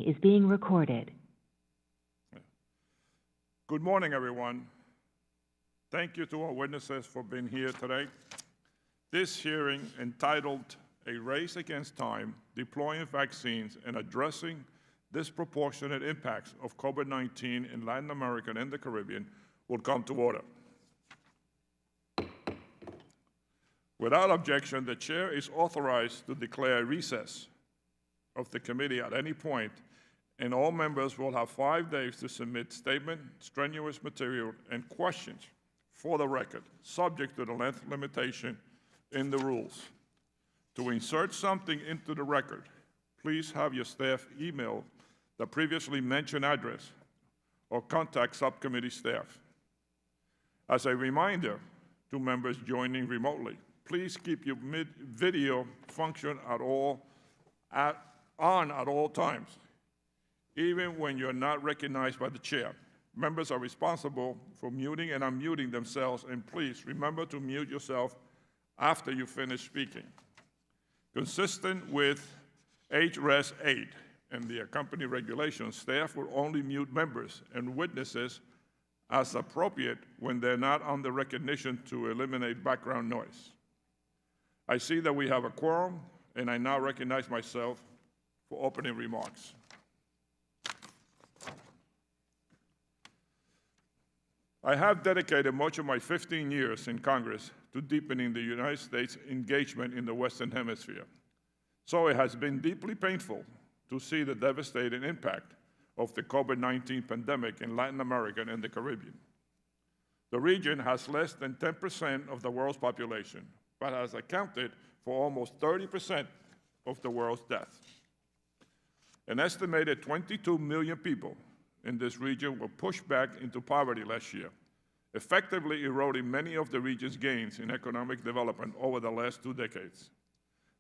is being recorded. Good morning, everyone. Thank you to our witnesses for being here today. This hearing, entitled A Race Against Time, Deploying Vaccines and Addressing Disproportionate Impacts of COVID-19 in Latin America and the Caribbean, will come to order. Without objection, the chair is authorized to declare a recess of the committee at any point, and all members will have 5 days to submit statement, strenuous material, and questions for the record, subject to the length limitation in the rules. To insert something into the record, please have your staff email the previously mentioned address or contact subcommittee staff. As a reminder to members joining remotely, please keep your video function on at all times, even when you're not recognized by the chair. Members are responsible for muting and unmuting themselves, and please remember to mute yourself after you finish speaking. Consistent with HRES 8 and the accompanying regulations, staff will only mute members and witnesses as appropriate when they're not under recognition to eliminate background noise. I see that we have a quorum, and I now recognize myself for opening remarks. I have dedicated much of my 15 years in Congress to deepening the United States' engagement in the Western Hemisphere. So it has been deeply painful to see the devastating impact of the COVID-19 pandemic in Latin America and the Caribbean. The region has less than 10% of the world's population, but has accounted for almost 30% of the world's deaths. An estimated 22 million people in this region were pushed back into poverty last year, effectively eroding many of the region's gains in economic development over the last 2 decades.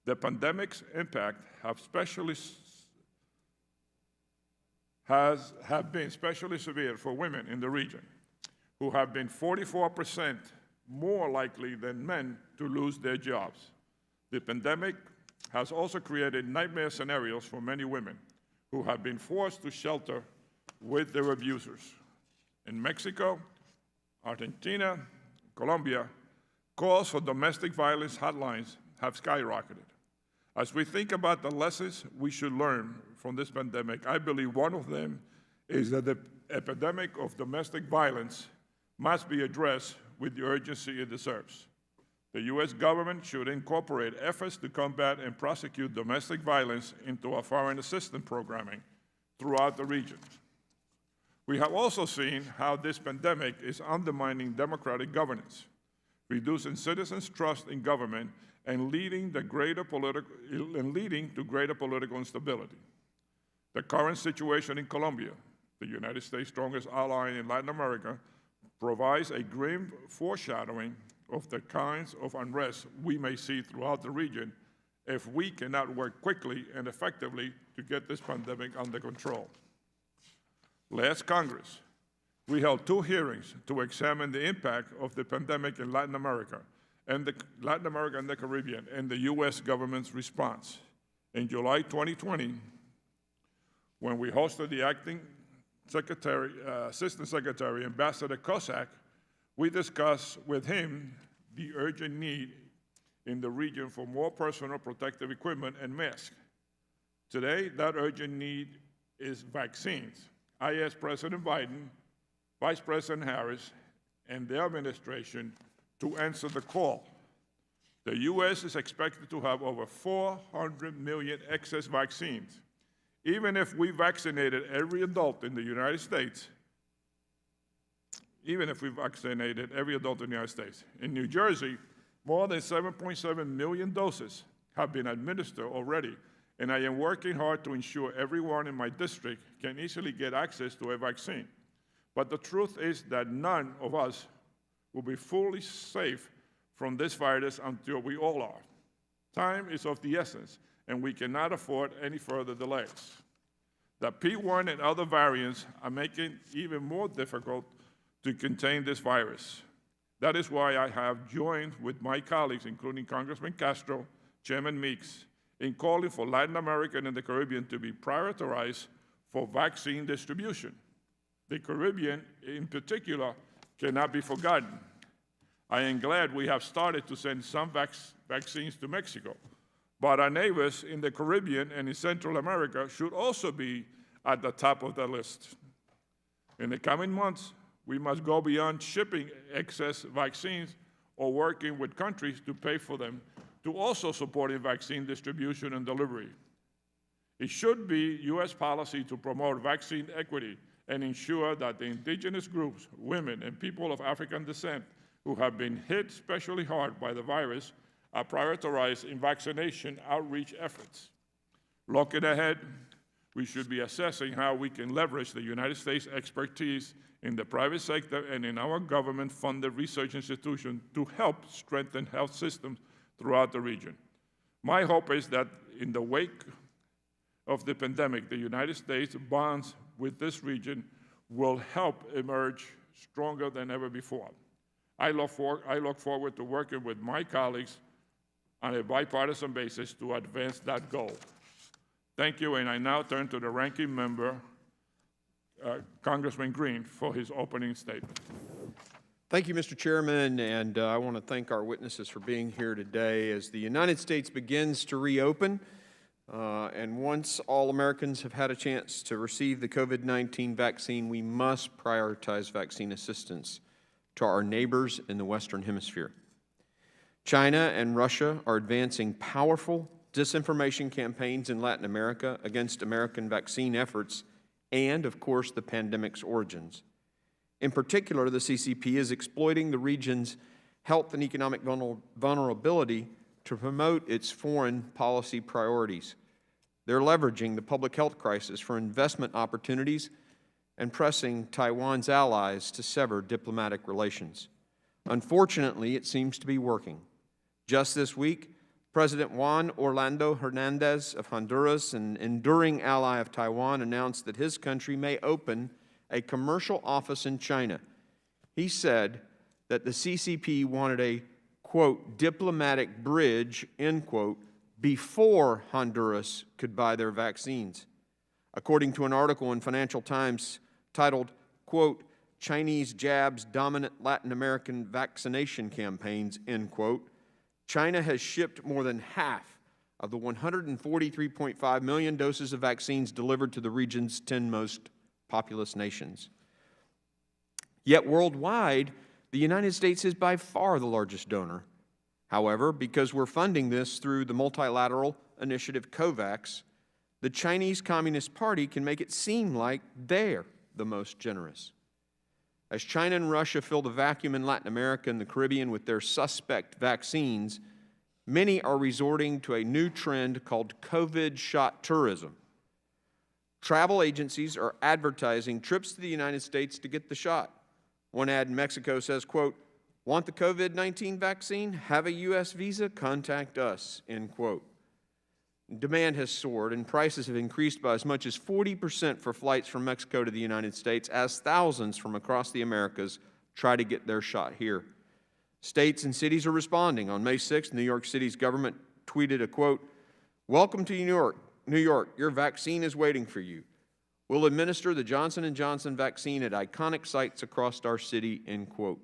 The pandemic's impact have been especially severe for women in the region, who have been 44% more likely than men to lose their jobs. The pandemic has also created nightmare scenarios for many women who have been forced to shelter with their abusers. In Mexico, Argentina, Colombia, calls for domestic violence hotlines have skyrocketed. As we think about the lessons we should learn from this pandemic, I believe one of them is that the epidemic of domestic violence must be addressed with the urgency it deserves. The U.S. government should incorporate efforts to combat and prosecute domestic violence into our foreign assistance programming throughout the region. We have also seen how this pandemic is undermining democratic governance, reducing citizens' trust in government, and leading to greater political instability. The current situation in Colombia, the United States' strongest ally in Latin America, provides a grim foreshadowing of the kinds of unrest we may see throughout the region if we cannot work quickly and effectively to get this pandemic under control. Last Congress, we held 2 hearings to examine the impact of the pandemic in Latin America and the Caribbean and the U.S. government's response. In July 2020, when we hosted the acting Assistant Secretary, Ambassador Cossack, we discussed with him the urgent need in the region for more personal protective equipment and masks. Today, that urgent need is vaccines. I asked President Biden, Vice President Harris, and their administration to answer the call. The U.S. is expected to have over 400 million excess vaccines. Even if we vaccinated every adult in the United States, in New Jersey, more than 7.7 million doses have been administered already, and I am working hard to ensure everyone in my district can easily get access to a vaccine. But the truth is that none of us will be fully safe from this virus until we all are. Time is of the essence, and we cannot afford any further delays. The P1 and other variants are making it even more difficult to contain this virus. That is why I have joined with my colleagues, including Congressman Castro, Chairman Meeks, in calling for Latin America and the Caribbean to be prioritized for vaccine distribution. The Caribbean, in particular, cannot be forgotten. I am glad we have started to send some vaccines to Mexico, but our neighbors in the Caribbean and in Central America should also be at the top of the list. In the coming months, we must go beyond shipping excess vaccines or working with countries to pay for them to also supporting vaccine distribution and delivery. It should be U.S. policy to promote vaccine equity and ensure that the indigenous groups, women, and people of African descent who have been hit especially hard by the virus are prioritized in vaccination outreach efforts. Looking ahead, we should be assessing how we can leverage the United States' expertise in the private sector and in our government-funded research institutions to help strengthen health systems throughout the region. My hope is that in the wake of the pandemic, the United States' bonds with this region will help emerge stronger than ever before. I look forward to working with my colleagues on a bipartisan basis to advance that goal. Thank you, and I now turn to the ranking member, Congressman Green, for his opening statement. Thank you, Mr. Chairman, and I want to thank our witnesses for being here today. As the United States begins to reopen, and once all Americans have had a chance to receive the COVID-19 vaccine, we must prioritize vaccine assistance to our neighbors in the Western Hemisphere. China and Russia are advancing powerful disinformation campaigns in Latin America against American vaccine efforts and, of course, the pandemic's origins. In particular, the CCP is exploiting the region's health and economic vulnerability to promote its foreign policy priorities. They're leveraging the public health crisis for investment opportunities and pressing Taiwan's allies to sever diplomatic relations. Unfortunately, it seems to be working. Just this week, President Juan Orlando Hernandez of Honduras, an enduring ally of Taiwan, announced that his country may open a commercial office in China. He said that the CCP wanted a, quote, diplomatic bridge, end quote, before Honduras could buy their vaccines. According to an article in Financial Times titled, quote, Chinese jabs dominant Latin American vaccination campaigns, end quote, China has shipped more than half of the 143.5 million doses of vaccines delivered to the region's 10 most populous nations. Yet worldwide, the United States is by far the largest donor. However, because we're funding this through the multilateral initiative COVAX, the Chinese Communist Party can make it seem like they're the most generous. As China and Russia fill the vacuum in Latin America and the Caribbean with their suspect vaccines, many are resorting to a new trend called COVID shot tourism. Travel agencies are advertising trips to the United States to get the shot. One ad in Mexico says, quote, want the COVID-19 vaccine? Have a U.S. visa? Contact us, end quote. Demand has soared and prices have increased by as much as 40% for flights from Mexico to the United States as thousands from across the Americas try to get their shot here. States and cities are responding. On May 6th, New York City's government tweeted a quote, welcome to New York, your vaccine is waiting for you. We'll administer the Johnson & Johnson vaccine at iconic sites across our city, end quote.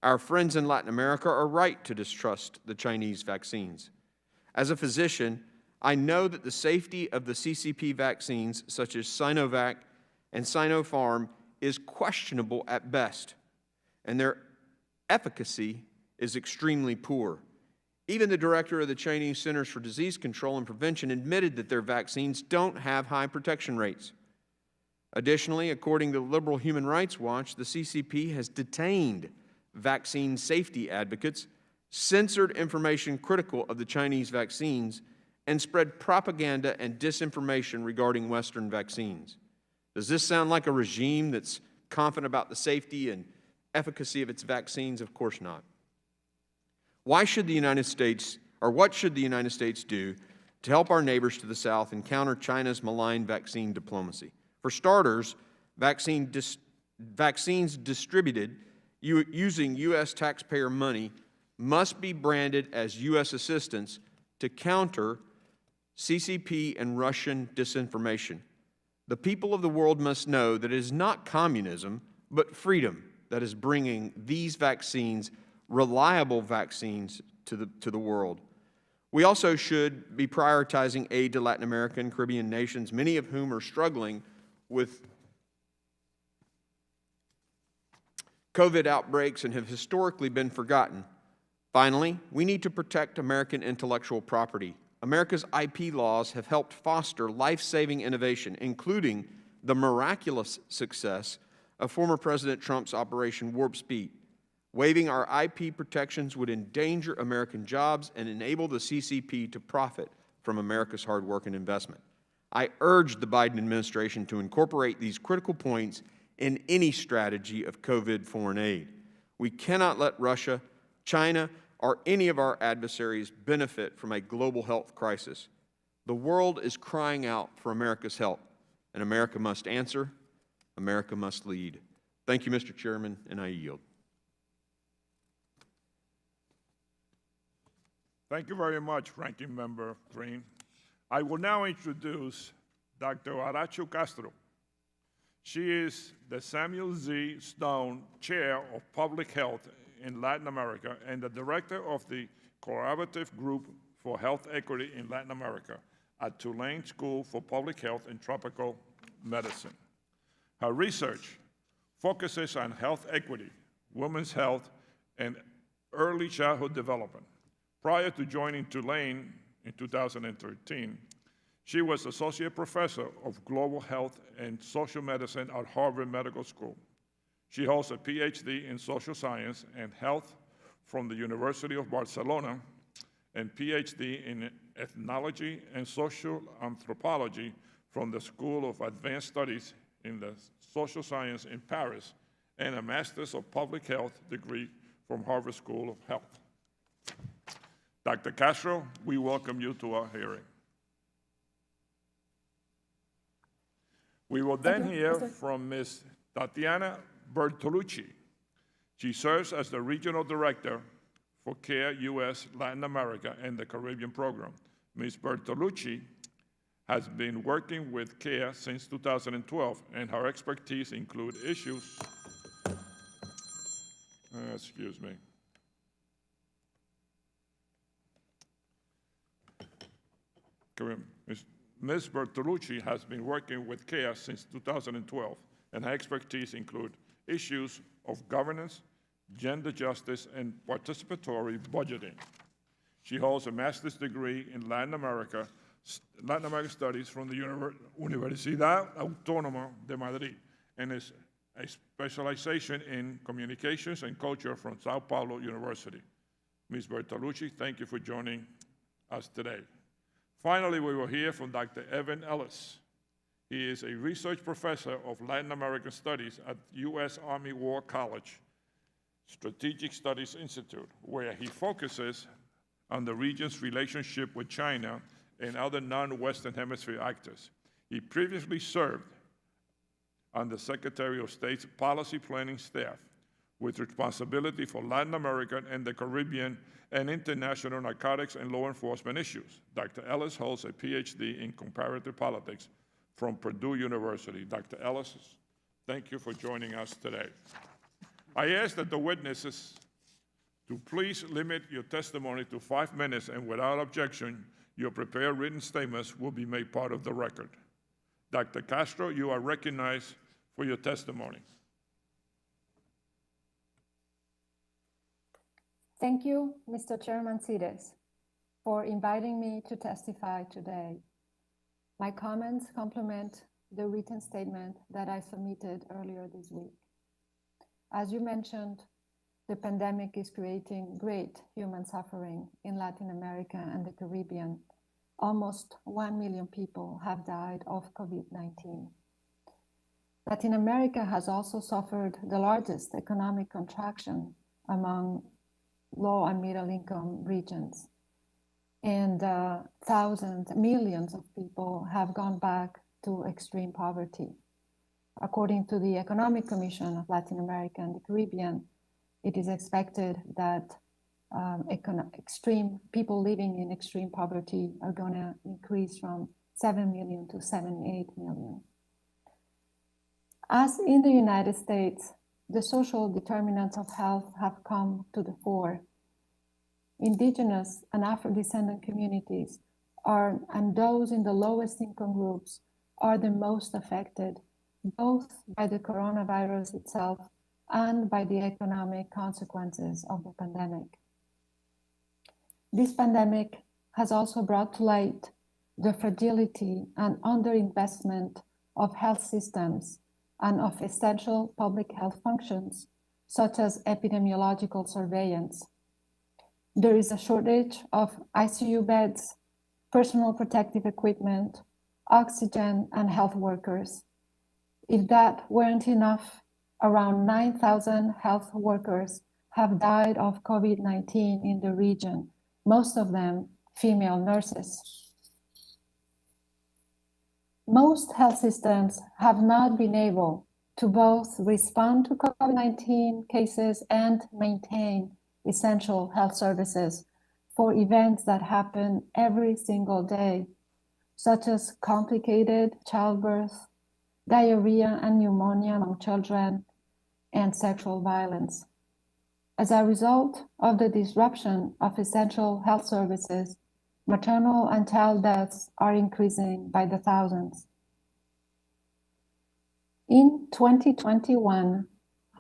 Our friends in Latin America are right to distrust the Chinese vaccines. As a physician, I know that the safety of the CCP vaccines, such as Sinovac and Sinopharm, is questionable at best, and their efficacy is extremely poor. Even the director of the Chinese Centers for Disease Control and Prevention admitted that their vaccines don't have high protection rates. Additionally, according to Liberal Human Rights Watch, the CCP has detained vaccine safety advocates, censored information critical of the Chinese vaccines, and spread propaganda and disinformation regarding Western vaccines. Does this sound like a regime that's confident about the safety and efficacy of its vaccines? Of course not. Why should the United States, or what should the United States do to help our neighbors to the south encounter China's malign vaccine diplomacy? For starters, vaccines distributed using U.S. taxpayer money must be branded as U.S. assistance to counter CCP and Russian disinformation. The people of the world must know that it is not communism, but freedom that is bringing these vaccines, reliable vaccines, to the world. We also should be prioritizing aid to Latin America and Caribbean nations, many of whom are struggling with COVID outbreaks and have historically been forgotten. Finally, we need to protect American intellectual property. America's IP laws have helped foster life-saving innovation, including the miraculous success of former President Trump's Operation Warp Speed. Waiving our IP protections would endanger American jobs and enable the CCP to profit from America's hard work and investment. I urge the Biden administration to incorporate these critical points in any strategy of COVID foreign aid. We cannot let Russia, China, or any of our adversaries benefit from a global health crisis. The world is crying out for America's help, and America must answer. America must lead. Thank you, Mr. Chairman, and I yield. Thank you very much, Ranking Member Green. I will now introduce Dr. Arachu Castro. She is the Samuel Z. Stone Chair of Public Health in Latin America and the Director of the Collaborative Group for Health Equity in Latin America at Tulane School for Public Health and Tropical Medicine. Her research focuses on health equity, women's health, and early childhood development. Prior to joining Tulane in 2013, she was Associate Professor of Global Health and Social Medicine at Harvard Medical School. She holds a PhD in Social Science and Health from the University of Barcelona and PhD in Ethnology and Social Anthropology from the School of Advanced Studies in the Social Science in Paris, and a Master's of Public Health degree from Harvard School of Health. Dr. Castro, we welcome you to our hearing. We will then hear from Ms. Tatiana Bertolucci. She serves as the Regional Director for CARE U.S. Latin America and the Caribbean Program. Ms. Bertolucci has been working with CARE since 2012, and her expertise include issues, excuse me. Ms. Bertolucci has been working with CARE since 2012, and her expertise include issues of governance, gender justice, and participatory budgeting. She holds a master's degree in Latin American Studies from the Universidad Autónoma de Madrid, and is a specialization in communications and culture from Sao Paulo University. Ms. Bertolucci, thank you for joining us today. Finally, we will hear from Dr. Evan Ellis. He is a research professor of Latin American Studies at U.S. Army War College Strategic Studies Institute, where he focuses on the region's relationship with China and other non-Western Hemisphere actors. He previously served on the Secretary of State's policy planning staff with responsibility for Latin American and the Caribbean and international narcotics and law enforcement issues. Dr. Ellis holds a PhD in comparative politics from Purdue University. Dr. Ellis, thank you for joining us today. I ask that the witnesses to please limit your testimony to 5 minutes, and without objection, your prepared written statements will be made part of the record. Dr. Castro, you are recognized for your testimony. Thank you, Mr. Chairman Cires, for inviting me to testify today. My comments complement the written statement that I submitted earlier this week. As you mentioned, the pandemic is creating great human suffering in Latin America and the Caribbean. Almost 1 million people have died of COVID-19. Latin America has also suffered the largest economic contraction among low and middle income regions. And millions of people have gone back to extreme poverty. According to the Economic Commission of Latin America and the Caribbean, it is expected that people living in extreme poverty are going to increase from 7 million to 78 million. As in the United States, the social determinants of health have come to the fore. Indigenous and Afro-descendant communities and those in the lowest income groups are the most affected, both by the coronavirus itself and by the economic consequences of the pandemic. This pandemic has also brought to light the fragility and underinvestment of health systems and of essential public health functions, such as epidemiological surveillance. There is a shortage of ICU beds, personal protective equipment, oxygen, and health workers. If that weren't enough, around 9,000 health workers have died of COVID-19 in the region, most of them female nurses. Most health systems have not been able to both respond to COVID-19 cases and maintain essential health services for events that happen every single day, such as complicated childbirth, diarrhea and pneumonia among children, and sexual violence. As a result of the disruption of essential health services, maternal and child deaths are increasing by the thousands. In 2021,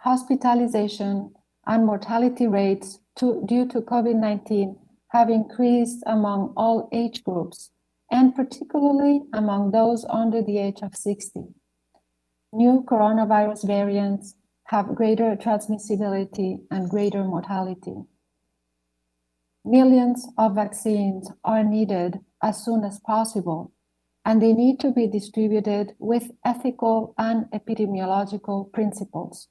hospitalization and mortality rates due to COVID-19 have increased among all age groups, and particularly among those under the age of 60. New coronavirus variants have greater transmissibility and greater mortality. Millions of vaccines are needed as soon as possible, and they need to be distributed with ethical and epidemiological principles.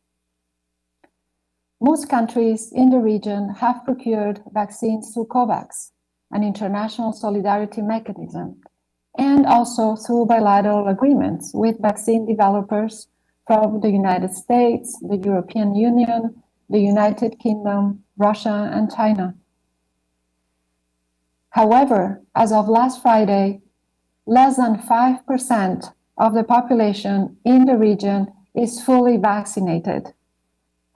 Most countries in the region have procured vaccines through COVAX, an international solidarity mechanism, and also through bilateral agreements with vaccine developers from the United States, the European Union, the United Kingdom, Russia, and China. However, as of last Friday, less than 5% of the population in the region is fully vaccinated.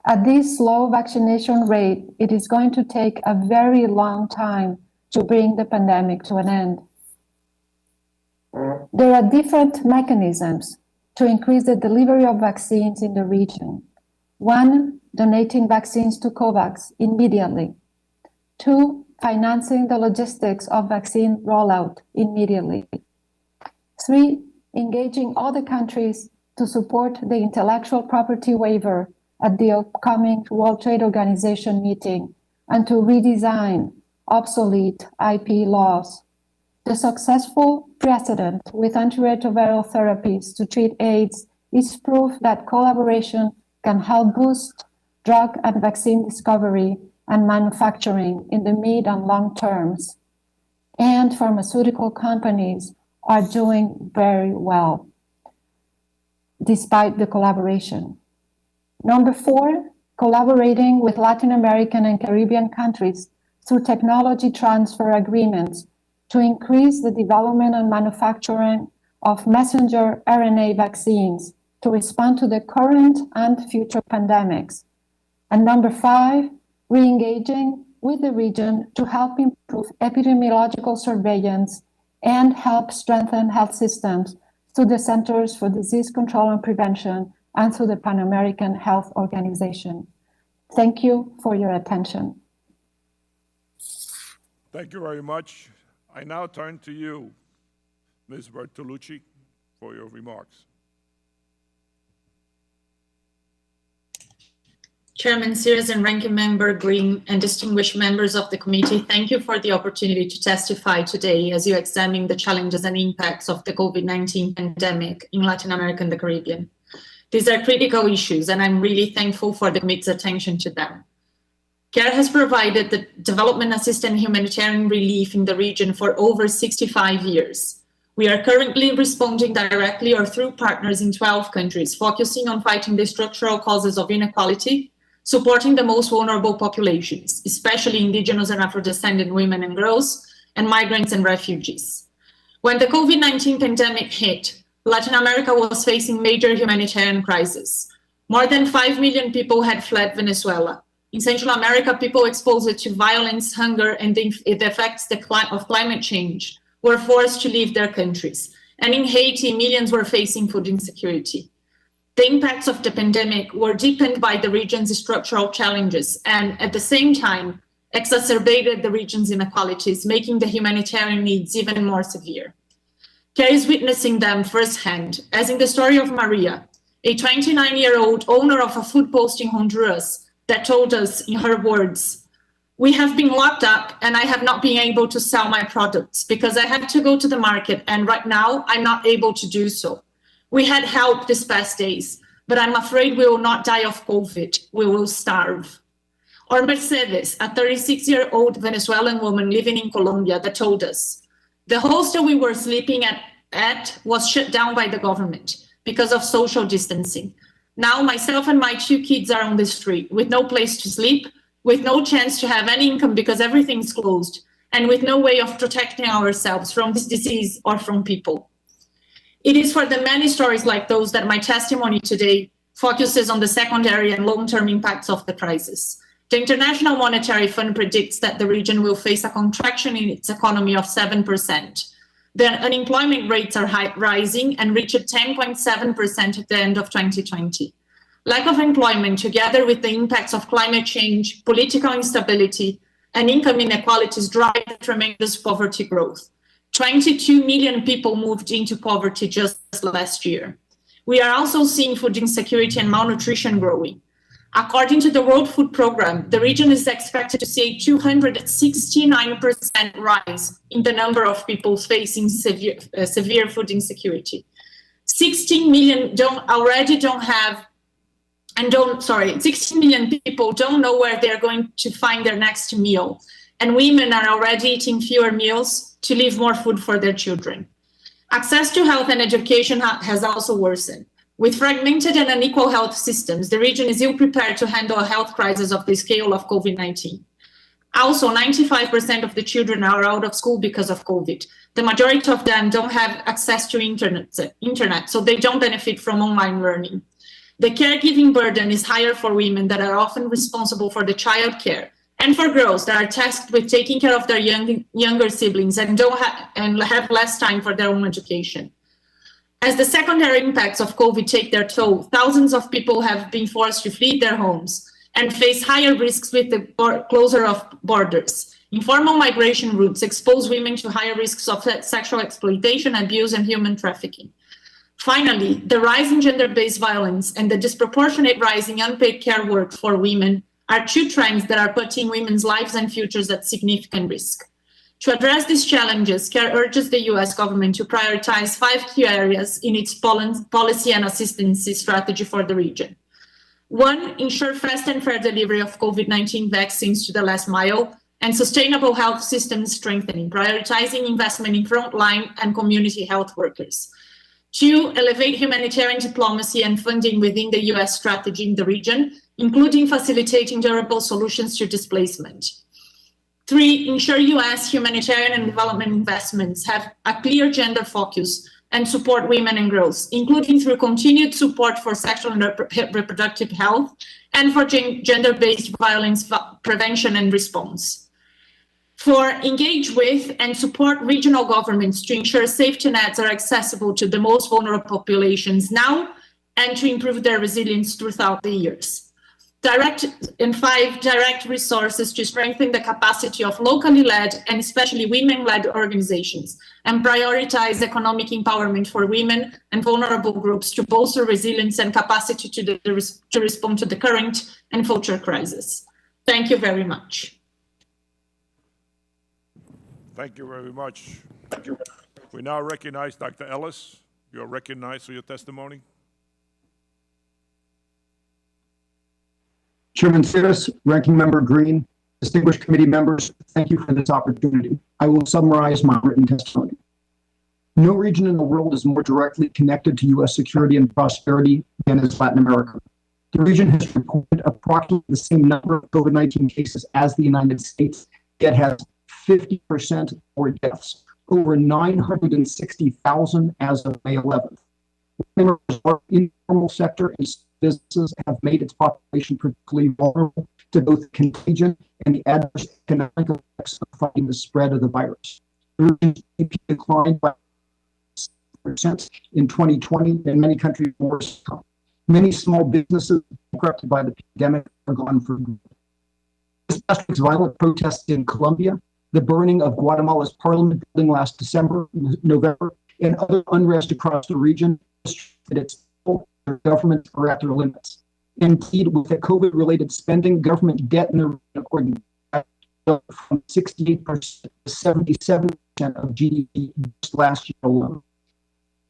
At this low vaccination rate, it is going to take a very long time to bring the pandemic to an end. There are different mechanisms to increase the delivery of vaccines in the region. One, donating vaccines to COVAX immediately. Two, financing the logistics of vaccine rollout immediately. Three, engaging other countries to support the intellectual property waiver at the upcoming World Trade Organization meeting and to redesign obsolete IP laws. The successful precedent with antiretroviral therapies to treat AIDS is proof that collaboration can help boost drug and vaccine discovery and manufacturing in the mid and long terms. And pharmaceutical companies are doing very well, despite the collaboration. Number four, collaborating with Latin American and Caribbean countries through technology transfer agreements to increase the development and manufacturing of messenger RNA vaccines to respond to the current and future pandemics. And number five, re-engaging with the region to help improve epidemiological surveillance and help strengthen health systems through the Centers for Disease Control and Prevention and through the Pan American Health Organization. Thank you for your attention. Thank you very much. I now turn to you, Ms. Bertolucci, for your remarks. Chairman Sears and Ranking Member Green and distinguished members of the committee, thank you for the opportunity to testify today as you examine the challenges and impacts of the COVID-19 pandemic in Latin America and the Caribbean. These are critical issues, and I'm really thankful for the committee's attention to them. CARE has provided the development assistance and humanitarian relief in the region for over 65 years. We are currently responding directly or through partners in 12 countries, focusing on fighting the structural causes of inequality, supporting the most vulnerable populations, especially indigenous and Afro-descendant women and girls, and migrants and refugees. When the COVID-19 pandemic hit, Latin America was facing major humanitarian crises. More than 5 million people had fled Venezuela. In Central America, people exposed to violence, hunger, and the effects of climate change were forced to leave their countries. And in Haiti, millions were facing food insecurity. The impacts of the pandemic were deepened by the region's structural challenges and, at the same time, exacerbated the region's inequalities, making the humanitarian needs even more severe. CARE is witnessing them firsthand, as in the story of Maria, a 29-year-old owner of a food post in Honduras that told us, in her words, "We have been locked up and I have not been able to sell my products because I have to go to the market and right now I'm not able to do so. We had help these past days, but I'm afraid we will not die of COVID. We will starve." Or Mercedes, a 36-year-old Venezuelan woman living in Colombia that told us, "The hostel we were sleeping at was shut down by the government because of social distancing. Now myself and my 2 kids are on the street with no place to sleep, with no chance to have any income because everything's closed, and with no way of protecting ourselves from this disease or from people." It is for the many stories like those that my testimony today focuses on the secondary and long-term impacts of the crisis. The International Monetary Fund predicts that the region will face a contraction in its economy of 7%. The unemployment rates are rising and reached 10.7% at the end of 2020. Lack of employment, together with the impacts of climate change, political instability, and income inequalities, drive tremendous poverty growth. 22 million people moved into poverty just last year. We are also seeing food insecurity and malnutrition growing. According to the World Food Programme, the region is expected to see a 269% rise in the number of people facing severe food insecurity. 16 million people don't know where they're going to find their next meal, and women are already eating fewer meals to leave more food for their children. Access to health and education has also worsened. With fragmented and unequal health systems, the region is ill-prepared to handle a health crisis of the scale of COVID-19. Also, 95% of the children are out of school because of COVID. The majority of them don't have access to internet, so they don't benefit from online learning. The caregiving burden is higher for women that are often responsible for the child care, and for girls that are tasked with taking care of their younger siblings and have less time for their own education. As the secondary impacts of COVID take their toll, thousands of people have been forced to flee their homes and face higher risks with the closure of borders. Informal migration routes expose women to higher risks of sexual exploitation, abuse, and human trafficking. Finally, the rise in gender-based violence and the disproportionate rise in unpaid care work for women are 2 trends that are putting women's lives and futures at significant risk. To address these challenges, CARE urges the US government to prioritize 5 key areas in its policy and assistance strategy for the region. 1, ensure fast and fair delivery of COVID-19 vaccines to the last mile and sustainable health systems strengthening, prioritizing investment in frontline and community health workers. 2, elevate humanitarian diplomacy and funding within the US strategy in the region, including facilitating durable solutions to displacement. 3, ensure US humanitarian and development investments have a clear gender focus and support women and girls, including through continued support for sexual and reproductive health and for gender-based violence prevention and response. 4, engage with and support regional governments to ensure safety nets are accessible to the most vulnerable populations now and to improve their resilience throughout the years. 5, direct resources to strengthen the capacity of locally led and especially women-led organizations and prioritize economic empowerment for women and vulnerable groups to bolster resilience and capacity to respond to the current and future crisis. Thank you very much. Thank you very much. We now recognize Dr. Ellis. You are recognized for your testimony. Chairman Sidis, Ranking Member Green, distinguished committee members, thank you for this opportunity. I will summarize my written testimony. No region in the world is more directly connected to U.S. security and prosperity than is Latin America. The region has reported approximately the same number of COVID-19 cases as the United States, yet has 50% more deaths, over 960,000 as of May 11th. Our informal sector and businesses have made its population particularly vulnerable to both contagion and the adverse economic effects of fighting the spread of the virus. The region's GDP declined by 6% in 2020, and many countries worse. Many small businesses bankrupted by the pandemic are gone for good. This past week's violent protests in Colombia, the burning of Guatemala's parliament building last November, and other unrest across the region, that its governments are at their limits. Indeed, with the COVID-related spending, government debt in the region, according to from 68% to 77% of GDP just last year alone.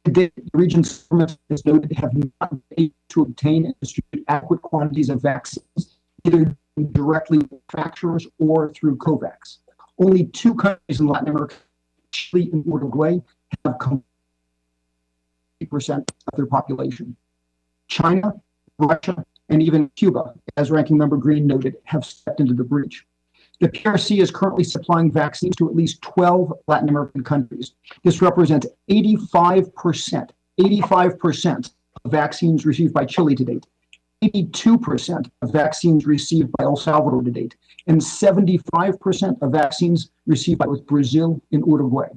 The region's government has noted have not been able to obtain and distribute adequate quantities of vaccines, either directly with manufacturers or through COVAX. Only 2 countries in Latin America, Chile and Uruguay, have 80% of their population. China, Russia, and even Cuba, as Ranking Member Green noted, have stepped into the breach. The PRC is currently supplying vaccines to at least 12 Latin American countries. This represents 85% of vaccines received by Chile to date, 82% of vaccines received by El Salvador to date, and 75% of vaccines received by both Brazil and Uruguay.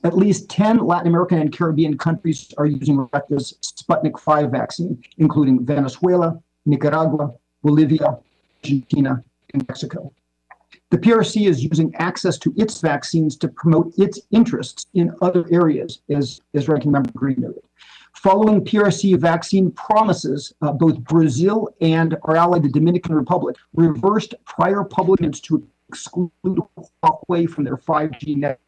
At least 10 Latin American and Caribbean countries are using Russia's Sputnik V vaccine, including Venezuela, Nicaragua, Bolivia, Argentina, and Mexico. The PRC is using access to its vaccines to promote its interests in other areas, as Ranking Member Green noted. Following PRC vaccine promises, both Brazil and our ally, the Dominican Republic, reversed prior public commitments to exclude Huawei from their 5G network.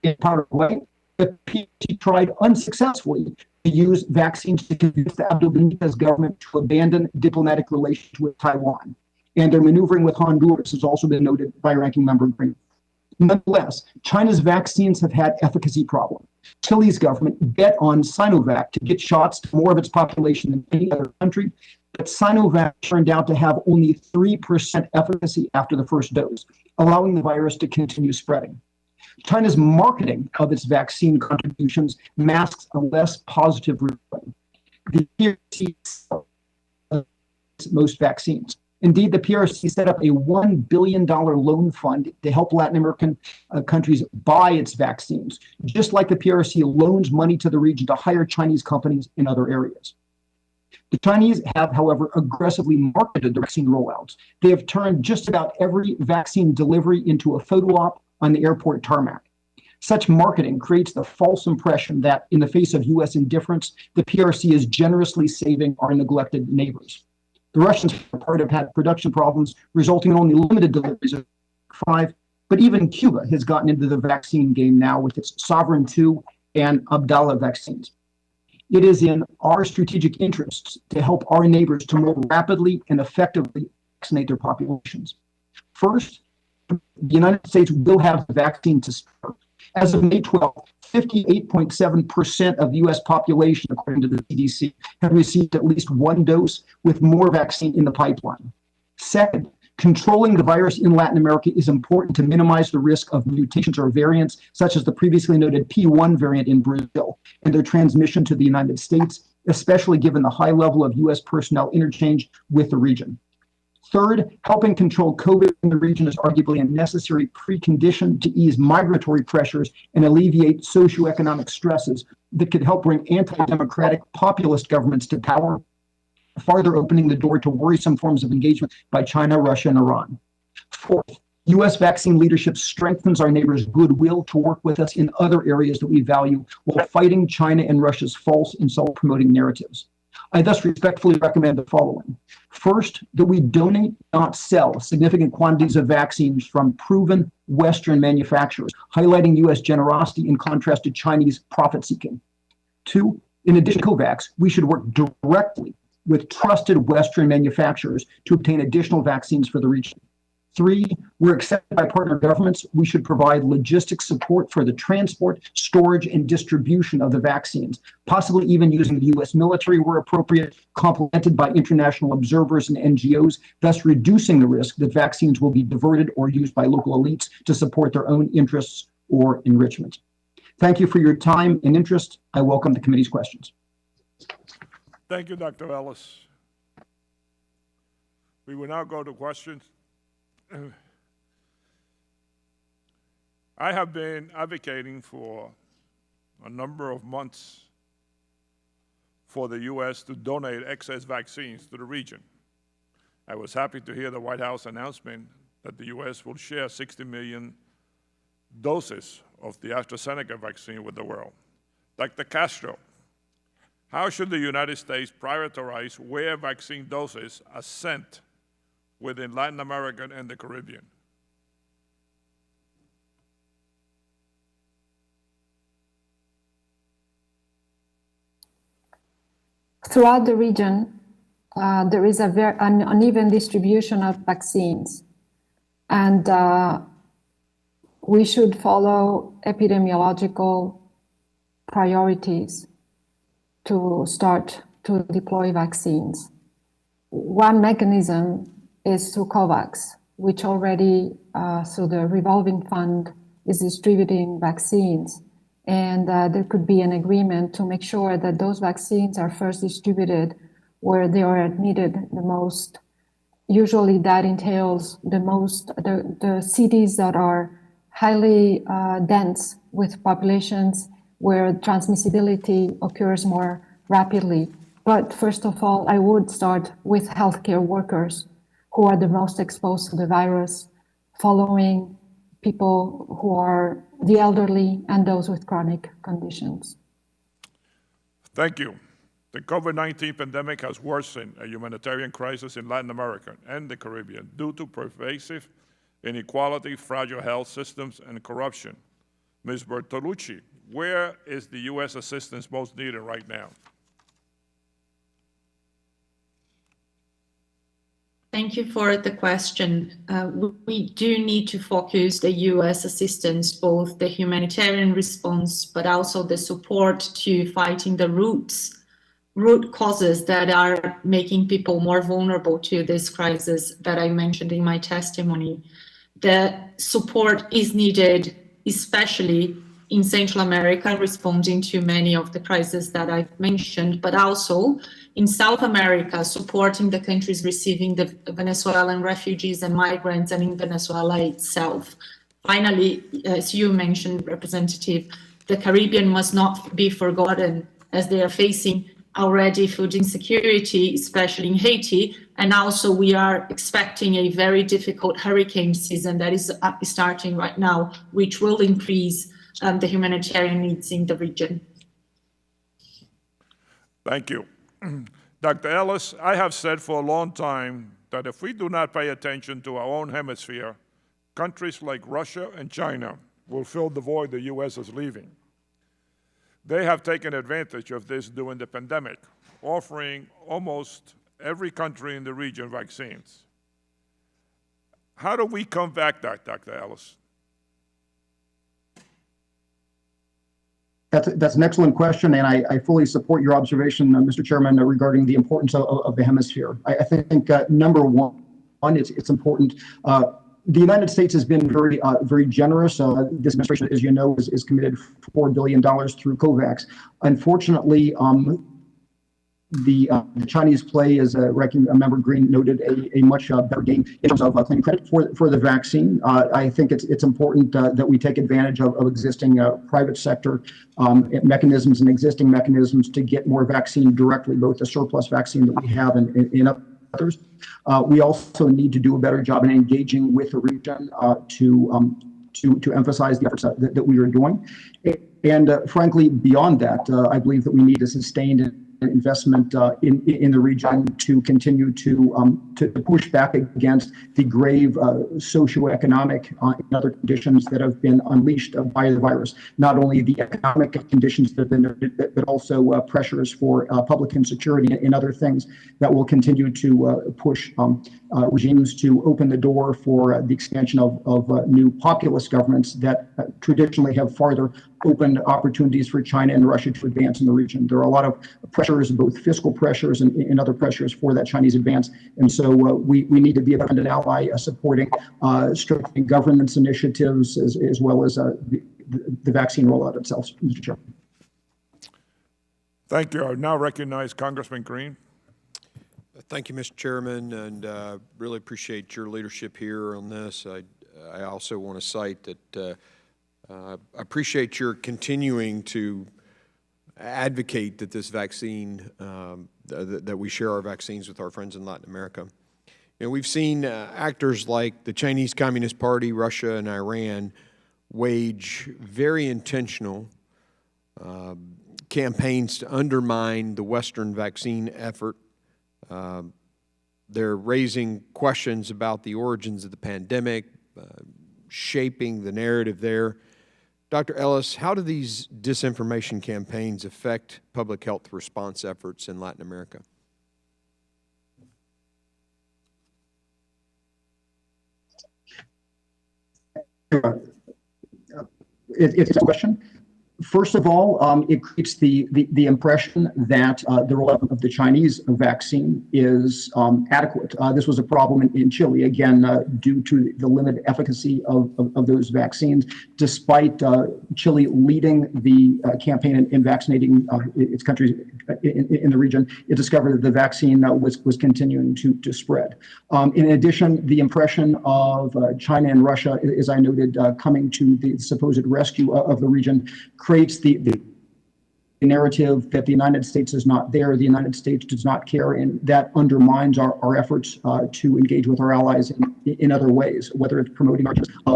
In Paraguay, the PRC tried unsuccessfully to use vaccines to convince the Abdel Benitez government to abandon diplomatic relations with Taiwan. And their maneuvering with Honduras has also been noted by Ranking Member Green. Nonetheless, China's vaccines have had efficacy problems. Chile's government bet on Sinovac to get shots to more of its population than any other country, but Sinovac turned out to have only 3% efficacy after the first dose, allowing the virus to continue spreading. China's marketing of its vaccine contributions masks a less positive return. The PRC sells most vaccines. Indeed, the PRC set up a $1 billion loan fund to help Latin American countries buy its vaccines, just like the PRC loans money to the region to hire Chinese companies in other areas. The Chinese have, however, aggressively marketed the vaccine rollouts. They have turned just about every vaccine delivery into a photo op on the airport tarmac. Such marketing creates the false impression that, in the face of U.S. indifference, the PRC is generously saving our neglected neighbors. The Russians, for part, have had production problems, resulting in only limited deliveries of 5, but even Cuba has gotten into the vaccine game now with its Sovereign 2 and Abdala vaccines. It is in our strategic interests to help our neighbors to more rapidly and effectively vaccinate their populations. First, the United States will have the vaccine to start. As of May 12th, 58.7% of the U.S. population, according to the CDC, have received at least 1 dose, with more vaccine in the pipeline. Second, controlling the virus in Latin America is important to minimize the risk of mutations or variants, such as the previously noted P1 variant in Brazil, and their transmission to the United States, especially given the high level of U.S. personnel interchange with the region. Third, helping control COVID in the region is arguably a necessary precondition to ease migratory pressures and alleviate socioeconomic stresses that could help bring anti-democratic populist governments to power, farther opening the door to worrisome forms of engagement by China, Russia, and Iran. Fourth, U.S. vaccine leadership strengthens our neighbors' goodwill to work with us in other areas that we value while fighting China and Russia's false and self-promoting narratives. I thus respectfully recommend the following. First, that we donate, not sell, significant quantities of vaccines from proven Western manufacturers, highlighting U.S. generosity in contrast to Chinese profit-seeking. 2, in addition to COVAX, we should work directly with trusted Western manufacturers to obtain additional vaccines for the region. 3, we're accepted by partner governments. We should provide logistics support for the transport, storage, and distribution of the vaccines, possibly even using the U.S. military where appropriate, complemented by international observers and NGOs, thus reducing the risk that vaccines will be diverted or used by local elites to support their own interests or enrichment. Thank you for your time and interest. I welcome the committee's questions. Thank you, Dr. Ellis. We will now go to questions. I have been advocating for a number of months for the U.S. to donate excess vaccines to the region. I was happy to hear the White House announcement that the U.S. will share 60 million doses of the AstraZeneca vaccine with the world. Dr. Castro, how should the United States prioritize where vaccine doses are sent within Latin America and the Caribbean? Throughout the region, there is a very uneven distribution of vaccines. And we should follow epidemiological priorities to start to deploy vaccines. One mechanism is through COVAX, which already, through the revolving fund, is distributing vaccines. And there could be an agreement to make sure that those vaccines are first distributed where they are needed the most. Usually that entails the cities that are highly dense with populations where transmissibility occurs more rapidly. But first of all, I would start with healthcare workers who are the most exposed to the virus, following people who are the elderly and those with chronic conditions. Thank you. The COVID-19 pandemic has worsened a humanitarian crisis in Latin America and the Caribbean due to pervasive inequality, fragile health systems, and corruption. Ms. Bertolucci, where is the U.S. assistance most needed right now? Thank you for the question. We do need to focus the U.S. assistance, both the humanitarian response, but also the support to fighting the root causes that are making people more vulnerable to this crisis that I mentioned in my testimony. The support is needed, especially in Central America, responding to many of the crises that I've mentioned, but also in South America, supporting the countries receiving the Venezuelan refugees and migrants, and in Venezuela itself. Finally, as you mentioned, Representative, the Caribbean must not be forgotten, as they are facing already food insecurity, especially in Haiti, and also we are expecting a very difficult hurricane season that is starting right now, which will increase the humanitarian needs in the region. Thank you. Dr. Ellis, I have said for a long time that if we do not pay attention to our own hemisphere, countries like Russia and China will fill the void the U.S. is leaving. They have taken advantage of this during the pandemic, offering almost every country in the region vaccines. How do we combat that, Dr. Ellis? That's an excellent question, and I fully support your observation, Mr. Chairman, regarding the importance of the hemisphere. I think number one, it's important. The United States has been very generous. This administration, as you know, is committed $4 billion through COVAX. Unfortunately, the Chinese play, as Ranking Member Green noted, a much better game in terms of claiming credit for the vaccine. I think it's important that we take advantage of existing private sector mechanisms and existing mechanisms to get more vaccine directly, both the surplus vaccine that we have and others. We also need to do a better job in engaging with the region to emphasize the efforts that we are doing. And frankly, beyond that, I believe that we need a sustained investment in the region to continue to push back against the grave socioeconomic and other conditions that have been unleashed by the virus. Not only the economic conditions that have been noted, but also pressures for public insecurity and other things that will continue to push regimes to open the door for the expansion of new populist governments that traditionally have farther opened opportunities for China and Russia to advance in the region. There are a lot of pressures, both fiscal pressures and other pressures for that Chinese advance. And so we need to be a friend and ally supporting strengthening governance initiatives as well as the vaccine rollout itself, Mr. Chair. Thank you. I now recognize Congressman Green. Thank you, Mr. Chairman, and really appreciate your leadership here on this. I also want to cite that I appreciate your continuing to advocate that this vaccine, that we share our vaccines with our friends in Latin America. You know, we've seen actors like the Chinese Communist Party, Russia, and Iran wage very intentional campaigns to undermine the Western vaccine effort. They're raising questions about the origins of the pandemic, shaping the narrative there. Dr. Ellis, how do these disinformation campaigns affect public health response efforts in Latin America? It's a question. First of all, it creates the impression that the role of the Chinese vaccine is adequate. This was a problem in Chile, again, due to the limited efficacy of those vaccines. Despite Chile leading the campaign in vaccinating its countries in the region, it discovered that the vaccine was continuing to spread. In addition, the impression of China and Russia, as I noted, coming to the supposed rescue of the region, creates the narrative that the United States is not there, the United States does not care, and that undermines our efforts to engage with our allies in other ways, whether it's promoting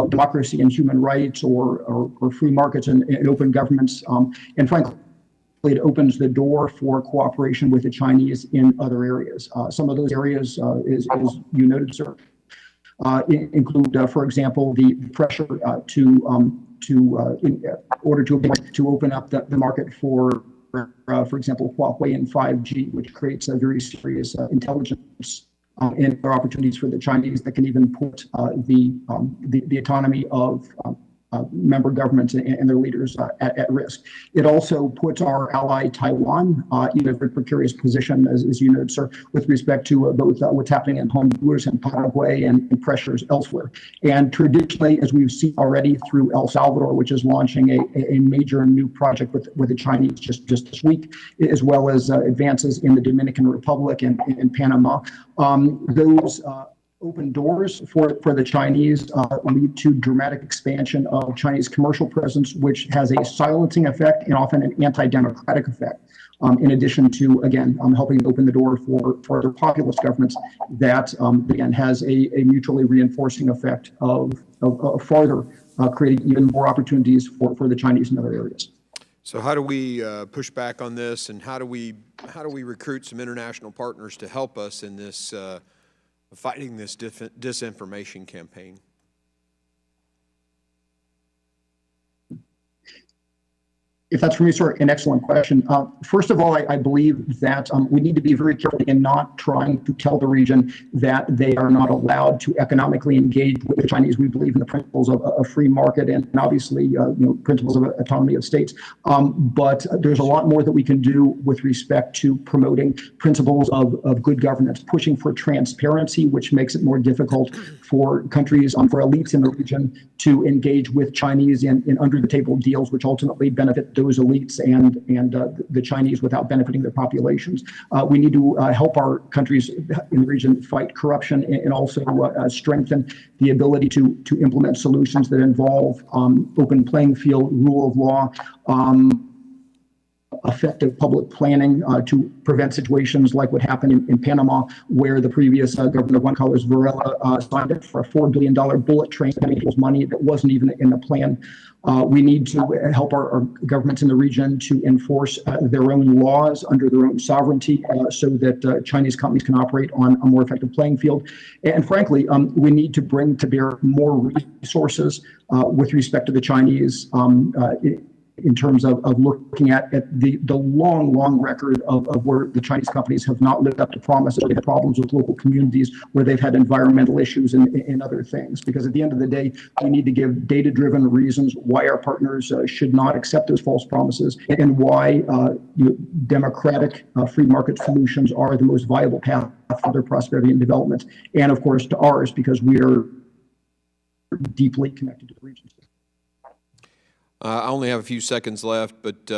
democracy and human rights or free markets and open governments. And frankly, it opens the door for cooperation with the Chinese in other areas. Some of those areas, as you noted, sir, include, for example, the pressure in order to open up the market for example, Huawei and 5G, which creates a very serious intelligence and opportunities for the Chinese that can even put the autonomy of member governments and their leaders at risk. It also puts our ally Taiwan in a very precarious position, as you know, sir, with respect to both what's happening in Honduras and Paraguay and pressures elsewhere. And traditionally, as we've seen already through El Salvador, which is launching a major new project with the Chinese just this week, as well as advances in the Dominican Republic and Panama, those open doors for the Chinese lead to dramatic expansion of Chinese commercial presence, which has a silencing effect and often an anti-democratic effect. In addition to, again, helping open the door for other populist governments that, again, has a mutually reinforcing effect of farther creating even more opportunities for the Chinese in other areas. So how do we push back on this, and how do we recruit some international partners to help us in this fighting this disinformation campaign? If that's for me, sir, an excellent question. First of all, I believe that we need to be very careful in not trying to tell the region that they are not allowed to economically engage with the Chinese. We believe in the principles of a free market and obviously principles of autonomy of states. But there's a lot more that we can do with respect to promoting principles of good governance, pushing for transparency, which makes it more difficult for countries, for elites in the region to engage with Chinese in under-the-table deals, which ultimately benefit those elites and the Chinese without benefiting their populations. We need to help our countries in the region fight corruption and also strengthen the ability to implement solutions that involve open playing field, rule of law, effective public planning to prevent situations like what happened in Panama, where the previous governor of Juan Carlos Varela signed up for a $4 billion bullet train spending people's money that wasn't even in the plan. We need to help our governments in the region to enforce their own laws under their own sovereignty so that Chinese companies can operate on a more effective playing field. And frankly, we need to bring to bear more resources with respect to the Chinese in terms of looking at the long record of where the Chinese companies have not lived up to promises. They've had problems with local communities where they've had environmental issues and other things. Because at the end of the day, we need to give data-driven reasons why our partners should not accept those false promises and why democratic free market solutions are the most viable path for their prosperity and development. And of course, to ours, because we are deeply connected to the region. I only have a few seconds left, but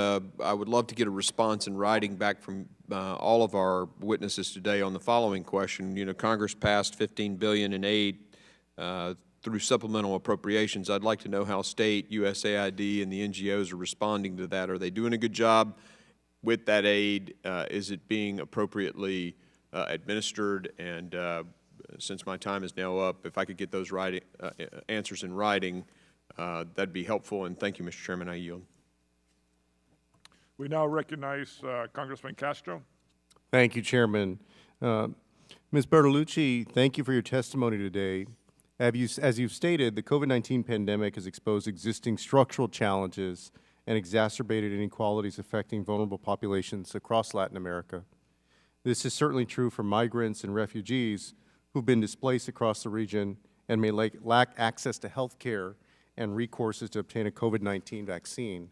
I would love to get a response in writing back from all of our witnesses today on the following question. You know, Congress passed $15 billion in aid through supplemental appropriations. I'd like to know how state, USAID, and the NGOs are responding to that. Are they doing a good job with that aid? Is it being appropriately administered? And since my time is now up, if I could get those answers in writing, that'd be helpful. And thank you, Mr. Chairman. I yield. We now recognize Congressman Castro. Thank you, Chairman. Ms. Bertolucci, thank you for your testimony today. As you've stated, the COVID-19 pandemic has exposed existing structural challenges and exacerbated inequalities affecting vulnerable populations across Latin America. This is certainly true for migrants and refugees who've been displaced across the region and may lack access to health care and recourses to obtain a COVID-19 vaccine.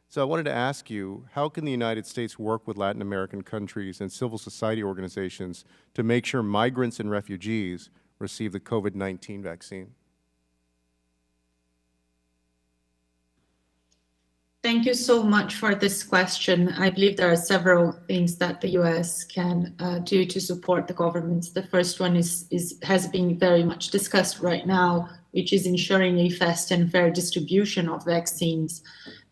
So I wanted to ask you, how can the United States work with Latin American countries and civil society organizations to make sure migrants and refugees receive the COVID-19 vaccine? Thank you so much for this question. I believe there are several things that the U.S. can do to support the governments. The first one has been very much discussed right now, which is ensuring a fast and fair distribution of vaccines,